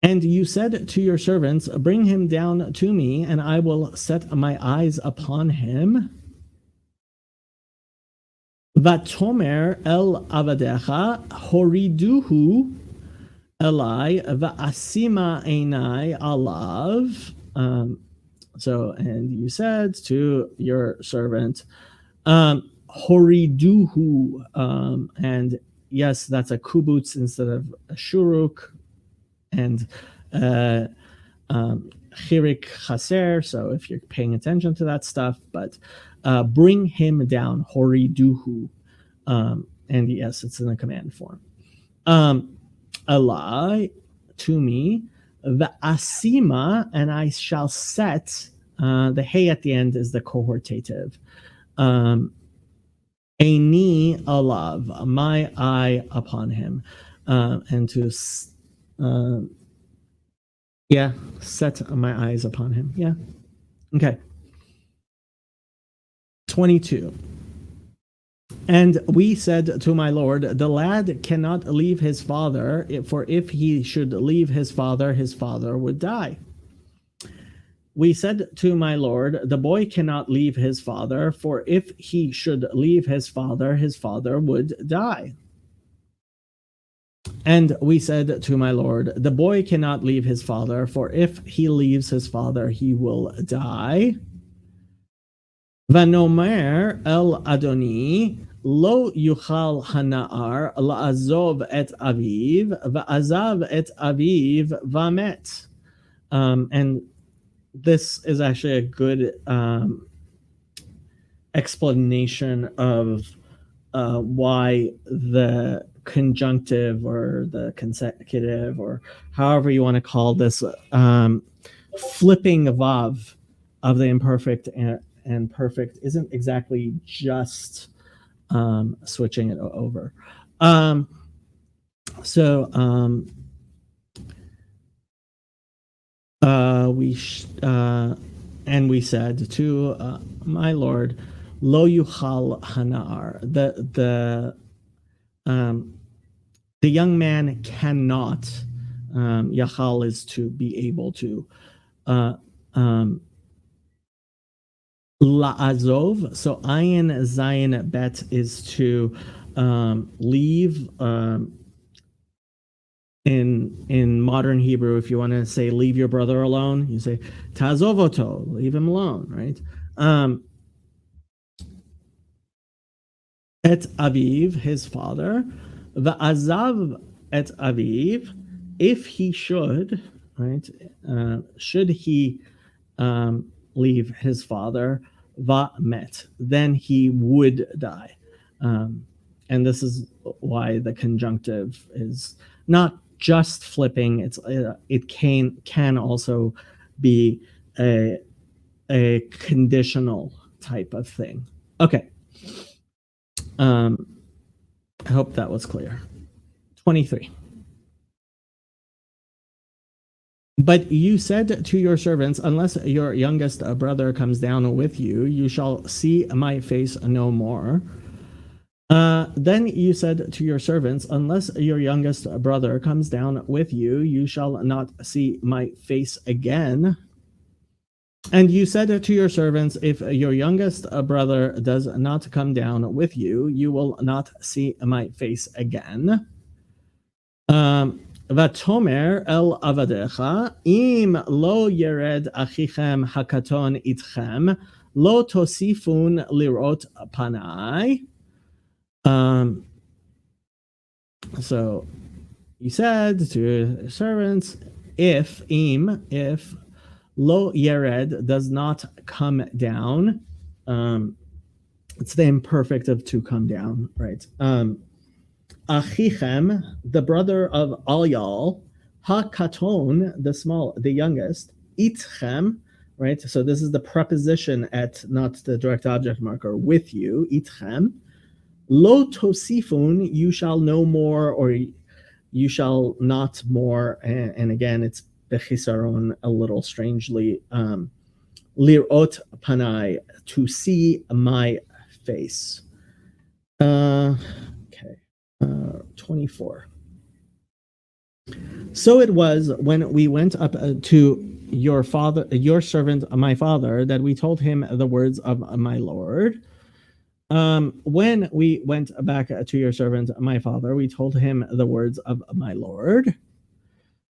And you said to your servants, bring him down to me and I will set my eyes upon him. Vatomer el avadecha horiduhu Elai va'asima einai alav. So, and you said to your servant, horiduhu, and yes, that's a kubutz instead of a shuruk, and chirik chaser. So, if you're paying attention to that stuff, but bring him down, horiduhu, and yes, it's in the command form. Alai, to me, the asima, and I shall set, the hey at the end is the cohortative. Eini alav, my eye upon him. And to, set my eyes upon him. Yeah. Okay. 22. And we said to my lord, the lad cannot leave his father, for if he should leave his father would die. We said to my lord, the boy cannot leave his father, for if he should leave his father would die. And we said to my lord, the boy cannot leave his father, for if he leaves his father, he will die. Vanomer el Adoni lo yuchal hana'ar la'azov et aviv va'azav et aviv vamet. And this is actually a good explanation of why the conjunctive or the consecutive, or however you want to call this, flipping vav of the imperfect and perfect isn't exactly just switching it over. We said to my lord, lo yuchal hanar, the young man cannot, yachal is to be able to, la'azov, so ayin zayin bet is to leave. In modern Hebrew, if you want to say leave your brother alone, you say tazovoto, leave him alone, right? Et aviv, his father, va'azav et aviv, if he should, right? Should he leave his father, va'met, then he would die. And this is why the conjunctive is not just flipping. It can also be a conditional type of thing. Okay. I hope that was clear. 23. But you said to your servants, unless your youngest brother comes down with you, you shall see my face no more. Then you said to your servants, unless your youngest brother comes down with you, you shall not see my face again. And you said to your servants, if your youngest brother does not come down with you, you will not see my face again. Vatomer el avadecha, im lo yered achichem hakaton itchem, lo tosifun lirot panai. So you said to your servants, if lo yered does not come down, it's the imperfect of to come down, right? Achichem, the brother of all y'all, hakaton, the youngest, itchem, right? So this is the preposition at, not the direct object marker, with you, itchem. Lo tosifun, you shall no more, or you shall not more, and again, it's bechisaron a little strangely, lirot panai, to see my face. Okay, 24. So it was when we went up to your servant, my father, that we told him the words of my Lord. When we went back to your servant, my father, we told him the words of my Lord.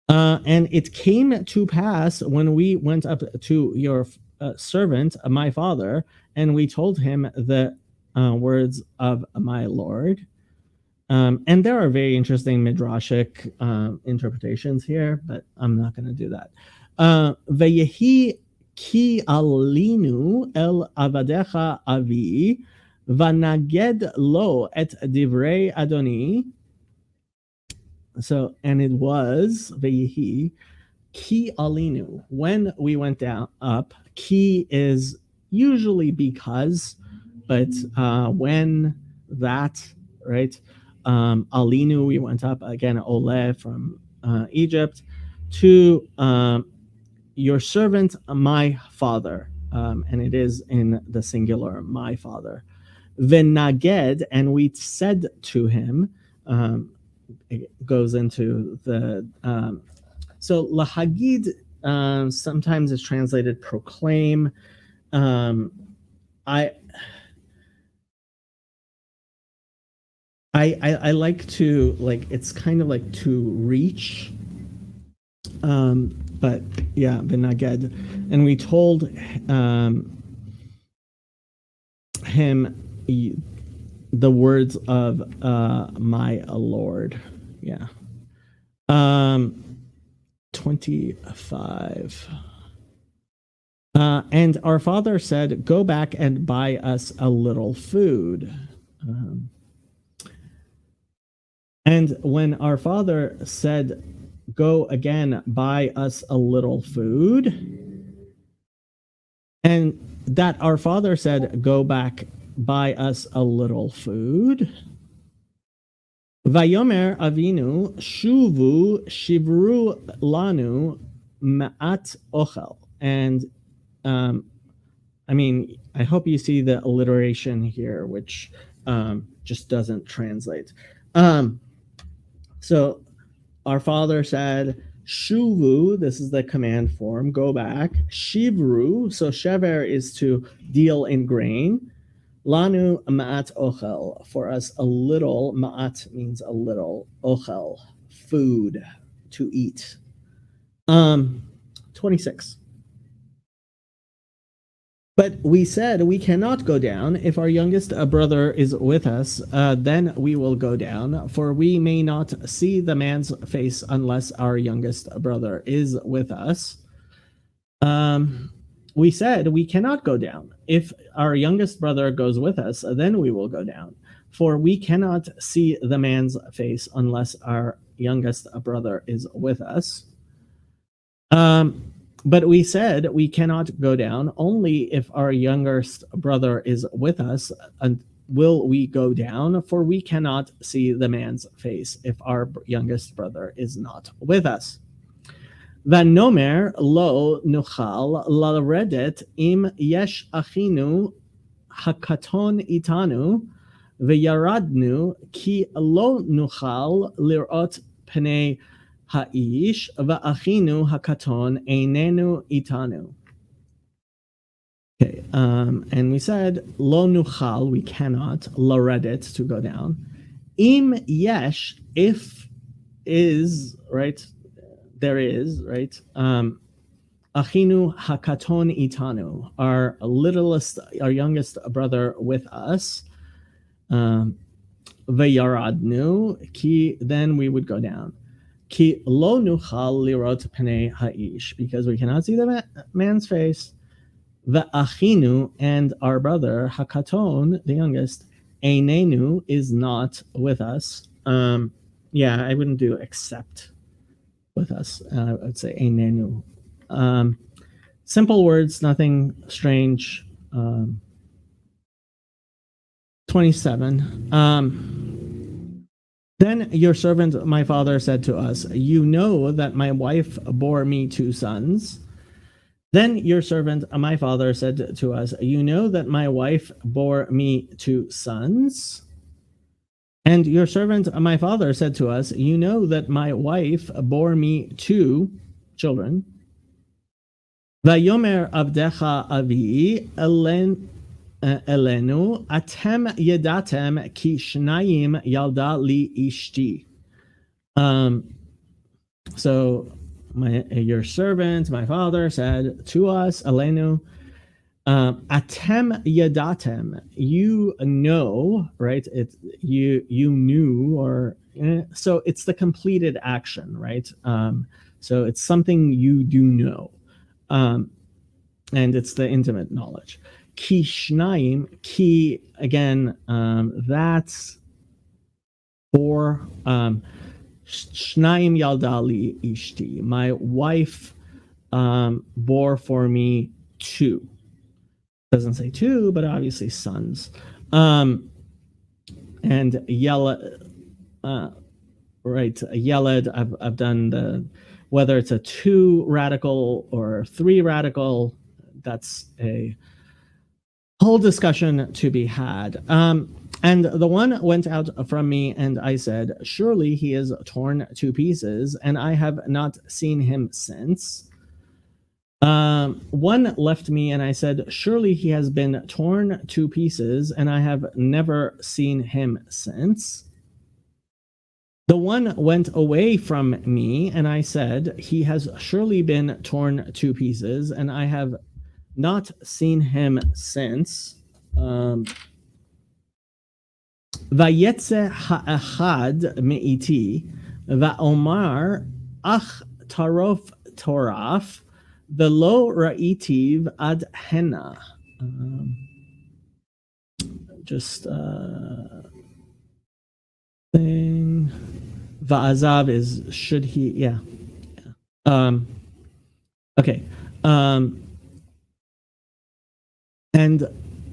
And it came to pass when we went up to your servant, my father, and we told him the words of my Lord. And there are very interesting midrashic interpretations here, but I'm not going to do that. Veyehi ki alinu el avadecha avi, vanaged lo et divrei Adoni. So, and it was veyehi ki alinu, when we went down up. Ki is usually because, but when that, right? Alinu, we went up again, ole from Egypt, to your servant, my father, and it is in the singular, my father. Venaged, and we said to him, it goes into the so lahagid sometimes is translated proclaim. I like to, like, it's kind of like to reach, but yeah, benaged, and we told him the words of my Lord. Yeah. 25. And our father said, go back and buy us a little food. And when our father said, go again, buy us a little food, and that our father said, go back, buy us a little food, Vayomer Avinu, Shuvu Shivru Lanu Ma'at Ochel. And I mean, I hope you see the alliteration here, which just doesn't translate. So our father said, Shuvu, this is the command form, go back. Shivru, so shever is to deal in grain. Lanu ma'at ochel, for us a little. Ma'at means a little. Ochel, food, to eat. 26. But we said we cannot go down. If our youngest brother is with us, then we will go down, for we may not see the man's face unless our youngest brother is with us. We said we cannot go down. If our youngest brother goes with us, then we will go down, for we cannot see the man's face unless our youngest brother is with us. But we said we cannot go down. Only if our youngest brother is with us will we go down, for we cannot see the man's face if our youngest brother is not with us. Vanomer lo nuchal laredet im yesh achinu hakaton itanu veyaradnu ki lo nuchal lirot pnei ha'ish va'achinu hakaton einenu itanu. Okay, and we said lo nuchal, we cannot, laredet, to go down. Im yesh, if is, right, there is, right, achinu hakaton itanu, our littlest, our youngest brother with us, veyaradnu, ki, then we would go down. Ki lo nuchal lirot pnei ha'ish, because we cannot see the man's face. Va'achinu, and our brother hakaton, the youngest, einenu, is not with us. Yeah, I wouldn't do except with us. I would say einenu. Simple words, nothing strange. 27. Then your servant, my father, said to us, you know that my wife bore me 2 sons. Then your servant, my father, said to us, you know that my wife bore me 2 sons. And your servant, my father, said to us, you know that my wife bore me 2 children. Vayomer avdecha avi elenu atem yedatem ki shnayim yalda li ishti. So your servant, my father, said to us, elenu, atem yadatem, you know, right? You knew, or so it's the completed action, right? So it's something you do know, and it's the intimate knowledge. Ki shnayim, ki, again, that's for shnayim yaldali ishti, my wife bore for me 2. Doesn't say 2, but obviously sons. And Yeled, right? Yeled, I've done the, whether it's a 2 radical or 3 radical, that's a whole discussion to be had. And the one went out from me, and I said, surely he is torn to pieces, and I have not seen him since. One left me, and I said, surely he has been torn to pieces, and I have never seen him since. The one went away from me, and I said, he has surely been torn to pieces, and I have not seen him since. Vayetze ha'echad me'iti, va'omar ach tarof toraf, velo ra'itiv ad henna. Just thing. Va'azav is should he? Yeah. Okay. And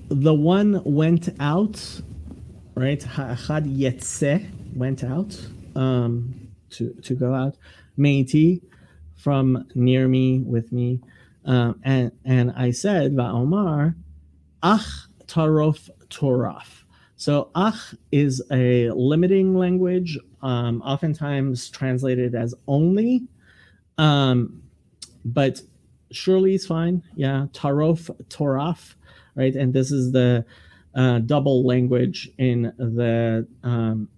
the one went out, right? Ha'achad yetzeh, went out, to go out. Meiti, from near me, with me. And I said, Va'omar, ach tarof toraf. So ach is a limiting language, oftentimes translated as only, but surely is fine. Yeah, tarof toraf, right? And this is the double language in the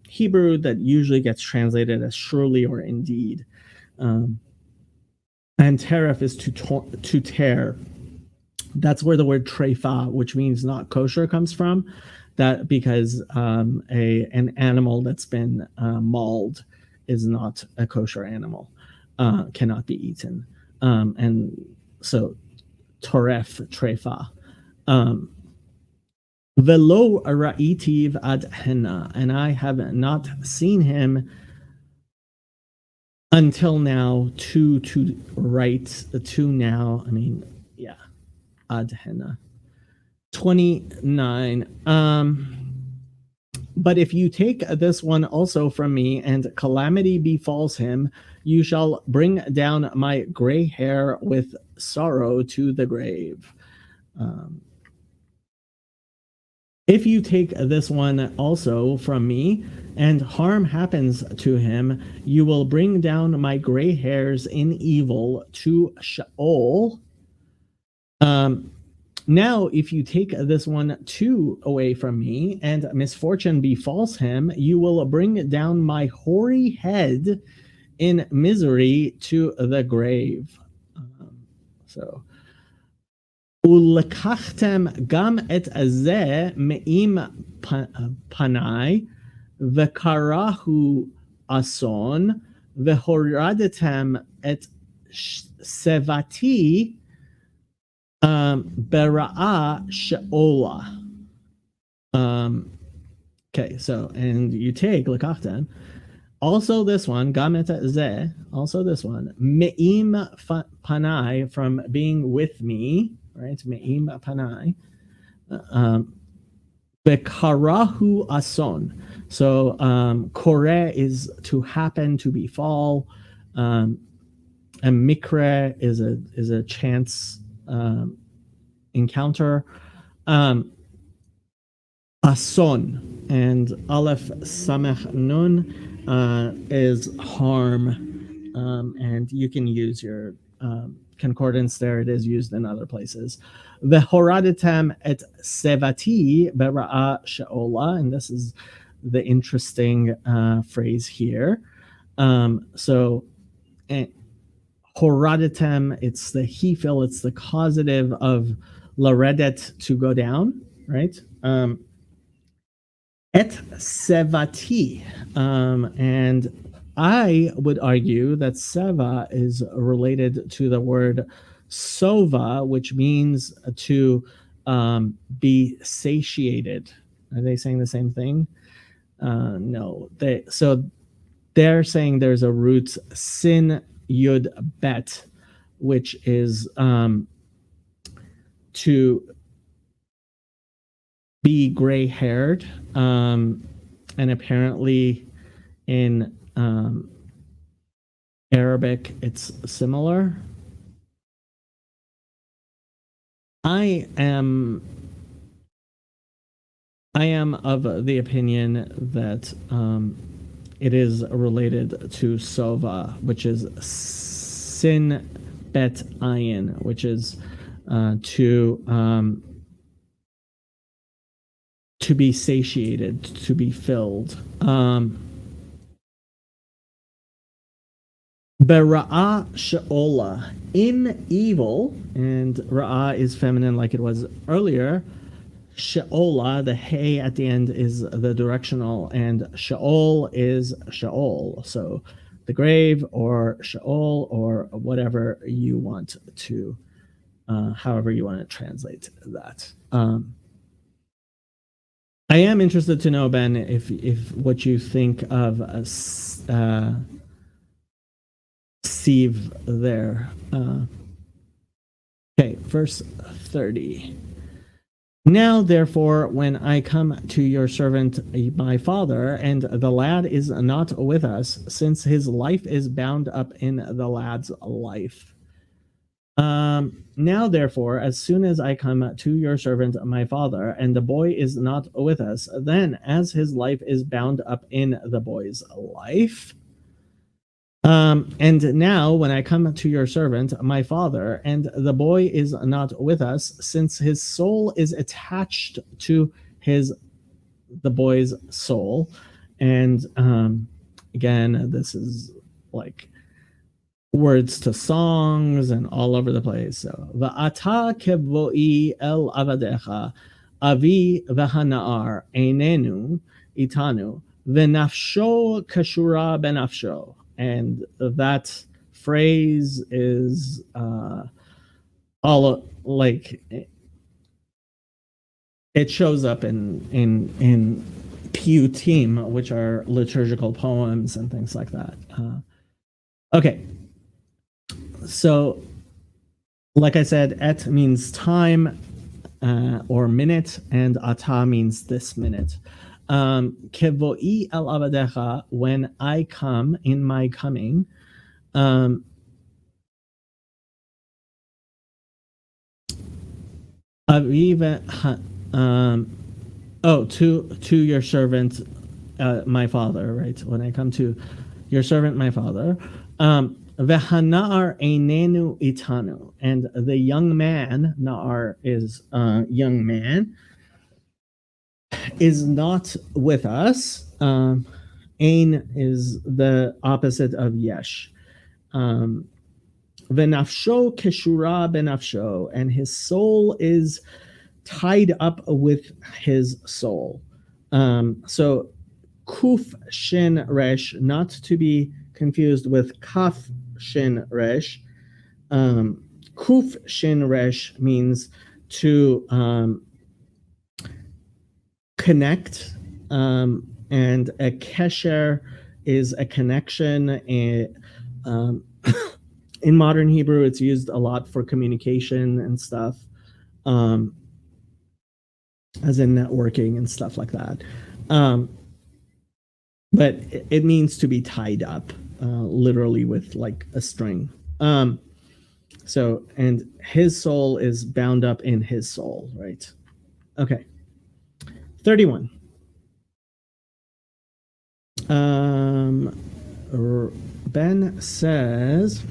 Hebrew that usually gets translated as surely or indeed. And teref is to tear. That's where the word treifa, which means not kosher, comes from. That because an animal that's been mauled is not a kosher animal, cannot be eaten. And so toref, treifa. Velo ra'itiv ad henna, and I have not seen him until now, to right, to now, I mean, yeah, ad henna. 29. But if you take this one also from me, and calamity befalls him, you shall bring down my gray hair with sorrow to the grave. If you take this one also from me, and harm happens to him, you will bring down my gray hairs in evil to Sheol. Now, if you take this one too away from me, and misfortune befalls him, you will bring down my hoary head in misery to the grave. So, ulekachtem gam et ze me'im panai v'karahu ason v'horadetem et sevati bera'a she'ola. Okay, so, and you take lekachtem. Also this one, gamet ze, also this one, me'im panai, from being with me, right? Me'im panai. Bekarahu ason. So kore is to happen, to befall. And mikre is a chance encounter. Ason and aleph samech nun is harm, and you can use your concordance there. It is used in other places. V'horadetem et sevati bera'a she'ola, and this is the interesting phrase here. So horadetem, it's the hefil, it's the causative of laredet, to go down, right? Et sevati, and I would argue that seva is related to the word sova, which means to be satiated. Are they saying the same thing? No. They're saying there's a root sin yud bet, which is to be gray-haired, and apparently in Arabic it's similar. I am of the opinion that it is related to sova, which is sin bet ayin, which is to be satiated, to be filled. Bera'a she'ola, in evil, and ra'a is feminine like it was earlier. She'ola, the hey at the end is the directional, and she'ol is she'ol. So the grave or she'ol or whatever you want to, however you want to translate that. I am interested to know, Ben, if what you think of Sieve there. Okay, verse 30. Now, therefore, when I come to your servant my father, and the lad is not with us, since his life is bound up in the lad's life. Now, therefore, as soon as I come to your servant my father, and the boy is not with us, then as his life is bound up in the boy's life. And now when I come to your servant my father, and the boy is not with us, since his soul is attached to the boy's soul. And again, this is like words to songs and all over the place. So va'ata kevoi el avadecha avi v'hana'ar einenu itanu v'nafsho kashura benafsho. And that phrase is all like it shows up in piyutim, which are liturgical poems and things like that. Okay. So, like I said, et means time or minute, and ata means this minute. Kevoi el avadecha, when I come, in my coming. Aviva, to your servant, my father, right? When I come to your servant, my father. Vehanar einenu itanu, and the young man, Naar is young man, is not with us. Ein is the opposite of yesh. Venafsho keshura benafsho, and his soul is tied up with his soul. So kuf shin resh, not to be confused with kaf shin resh. Kuf shin resh means to connect, and a kesher is a connection. In modern Hebrew, it's used a lot for communication and stuff, as in networking and stuff like that. But it means to be tied up, literally with like a string. So, and his soul is bound up in his soul, right? Okay. 31. Ben says,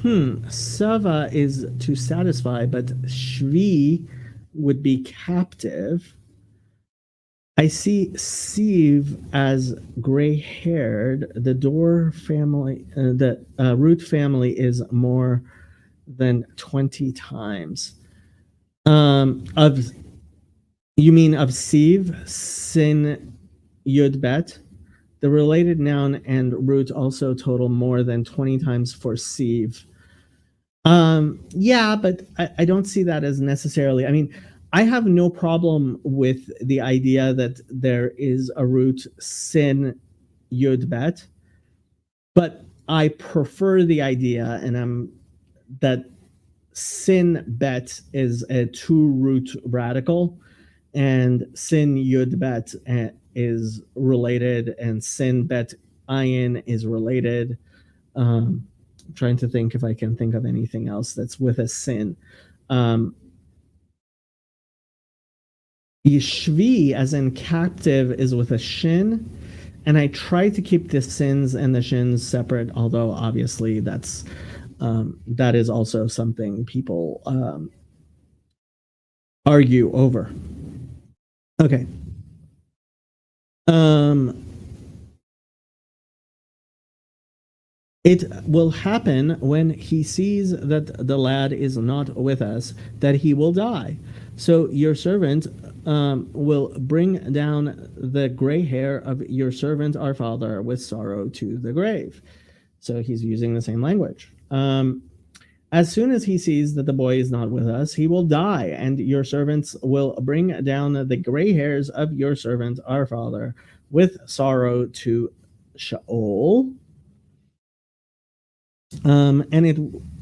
Sava is to satisfy, but Shvi would be captive. I see Siv as gray-haired. The Dor family, the root family is more than 20 times. Of, you mean of Siv, Sin, Yud, Bet? The related noun and root also total more than 20 times for Siv. Yeah, but I don't see that as necessarily. I mean, I have no problem with the idea that there is a root Sin, Yud, Bet, but I prefer the idea, and that Sin, Bet is a two-root radical, and Sin, Yud, Bet is related, and Sin, Bet, Ayin is related. I'm trying to think if I can think of anything else that's with a sin. Yishvi, as in captive, is with a shin, and I try to keep the sins and the shins separate, although obviously that is also something people argue over. Okay. It will happen when he sees that the lad is not with us, that he will die. So your servant will bring down the gray hair of your servant, our father, with sorrow to the grave. So he's using the same language. As soon as he sees that the boy is not with us, he will die, and your servants will bring down the gray hairs of your servant, our father, with sorrow to Sheol. And it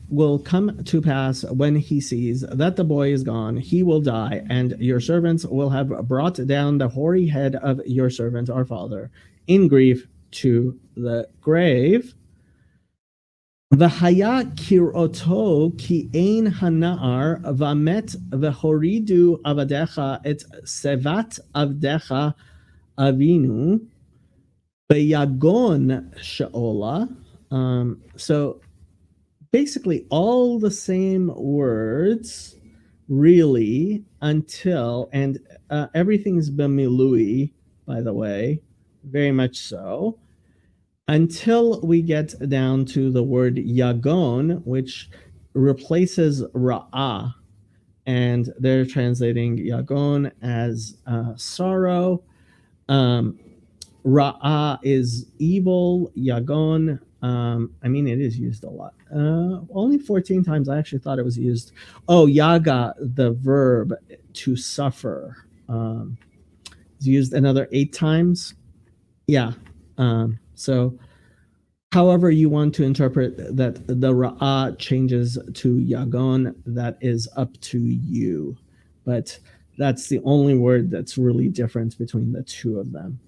will come to pass when he sees that the boy is gone, he will die, and your servants will have brought down the hoary head of your servant, our father, in grief to the grave. V'haya kiroto ki ein hana'ar v'amet v'horidu avadecha et sevat avdecha avinu beyagon she'ola. So basically all the same words, really, until, and everything's b'milui, by the way, very much so, until we get down to the word yagon, which replaces ra'ah, and they're translating yagon as sorrow. Ra'ah is evil, yagon, I mean, it is used a lot. Only 14 times. I actually thought it was used. Oh, yaga, the verb to suffer, is used another 8 times. Yeah. So however you want to interpret that the ra'ah changes to yagon, that is up to you. But that's the only word that's really different between the two of them.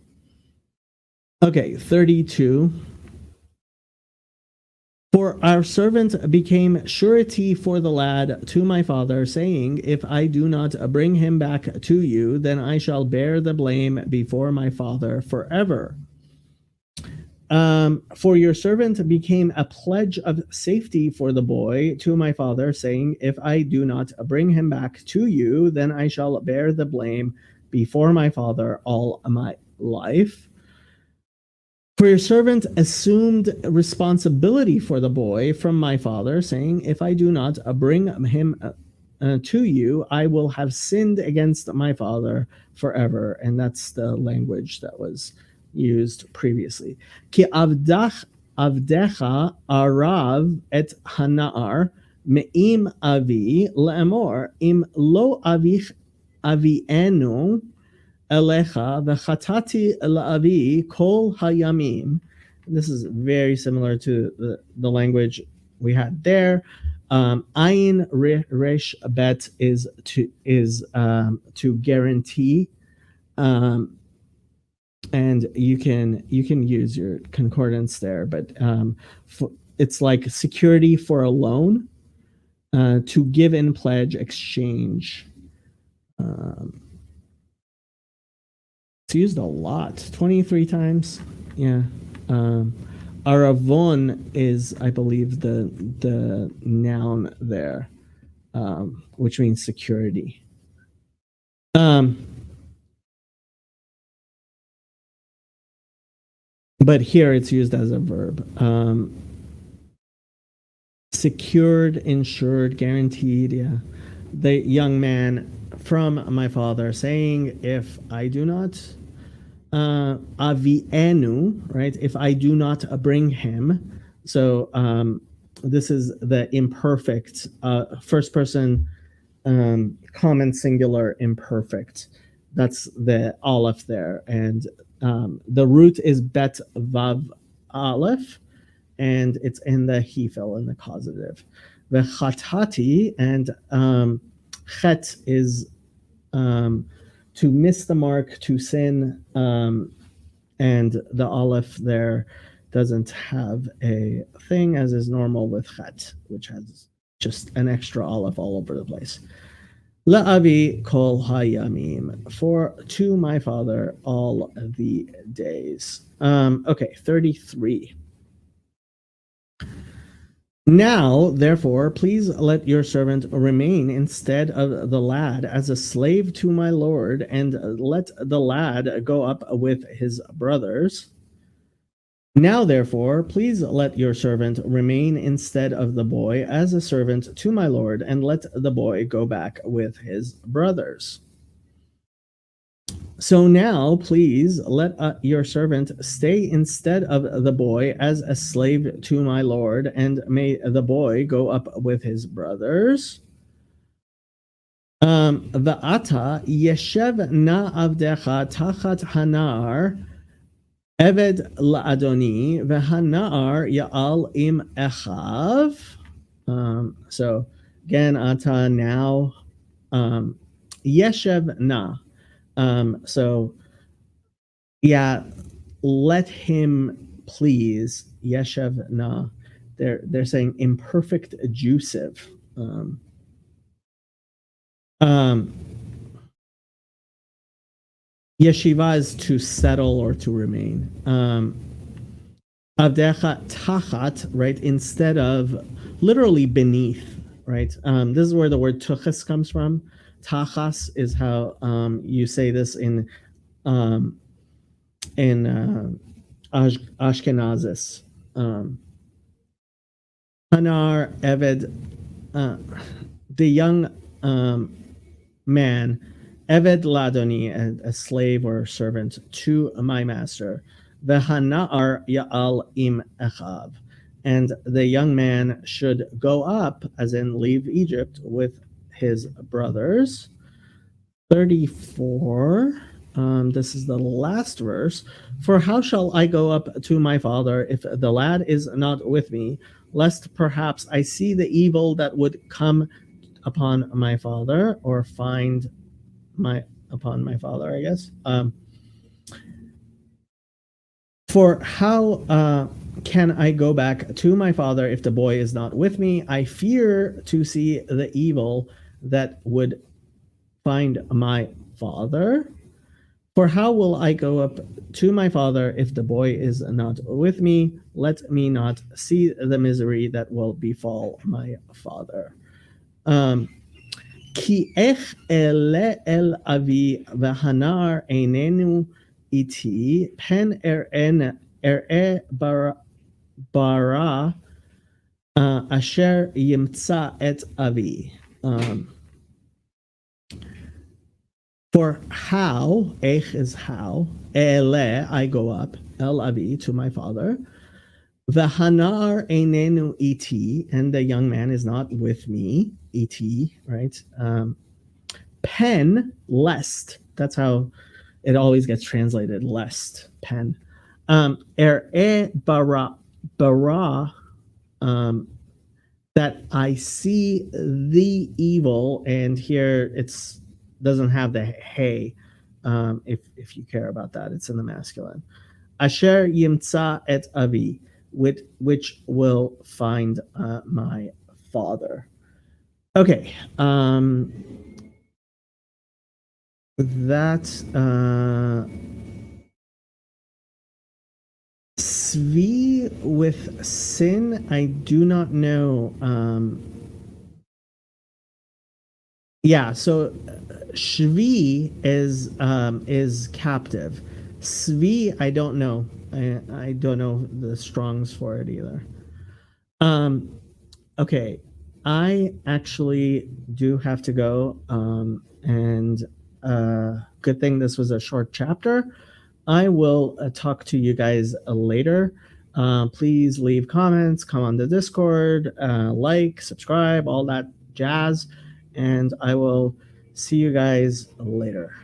Okay, 32. For our servant became surety for the lad to my father, saying, if I do not bring him back to you, then I shall bear the blame before my father forever. For your servant became a pledge of safety for the boy to my father, saying, if I do not bring him back to you, then I shall bear the blame before my father all my life. For your servant assumed responsibility for the boy from my father, saying, if I do not bring him to you, I will have sinned against my father forever. And that's the language that was used previously. Ki avdecha arav et hanar me'im avi le'emor im lo avich avienu elecha v'chatati la'avi kol hayamim. This is very similar to the language we had there. Ayin resh bet is to guarantee, and you can use your concordance there, but it's like security for a loan, to give in pledge exchange. It's used a lot, 23 times. Yeah. Aravon is, I believe, the noun there, which means security. But here it's used as a verb. Secured, insured, guaranteed. Yeah. The young man from my father saying, if I do not avienu, right? If I do not bring him. So this is the imperfect, first person common singular imperfect. That's the aleph there. And the root is bet vav aleph, and it's in the hefil, in the causative. The chatati, and chet is to miss the mark, to sin, and the aleph there doesn't have a thing, as is normal with chet, which has just an extra aleph all over the place. La'avi kol hayamim, for to my father all the days. Okay, 33. Now, therefore, please let your servant remain instead of the lad as a slave to my lord, and let the lad go up with his brothers. Now, therefore, please let your servant remain instead of the boy as a servant to my lord, and let the boy go back with his brothers. So now, please let your servant stay instead of the boy as a slave to my lord, and may the boy go up with his brothers. Va'ata yeshev na avdecha tachat hanar eved la'adoni v'hanar ya'al im echav. So again, ata now, yeshev na. So yeah, let him please, yeshev na. They're saying imperfect adjusive. Yeshiva is to settle or to remain. Avdecha tachat, right, instead of, literally beneath, right? This is where the word tuchas comes from. Tachas is how you say this in Ashkenazis. Hanar Eved, the young man, Eved Ladoni, a slave or servant to my master. V'hanar Ya'al im Echav, and the young man should go up, as in leave Egypt, with his brothers. 34. This is the last verse. For how shall I go up to my father if the lad is not with me, lest perhaps I see the evil that would come upon my father, or find upon my father, I guess. For how can I go back to my father if the boy is not with me? I fear to see the evil that would find my father. For how will I go up to my father if the boy is not with me? Let me not see the misery that will befall my father. כי איך אעלה אל אבי והנער איננו איתי, פן אראה ברא אשר ימצא את אבי. For how, איך is how, אעלה, I go up, el avi, to my father, והנער איננו איתי, and the young man is not with me, et, right? Pen, lest, that's how it always gets translated, lest, pen. Bara, that I see the evil, and here it's doesn't have the hey, if you care about that, it's in the masculine. Asher yimtza et avi, which will find my father. Okay, that Svi with sin, I do not know. Yeah, so Shvi is captive. Svi, I don't know. I don't know the Strongs for it either. Okay, I actually do have to go. And good thing this was a short chapter. I will talk to you guys later. Please leave comments, come on the Discord, like, subscribe, all that jazz. And I will see you guys later.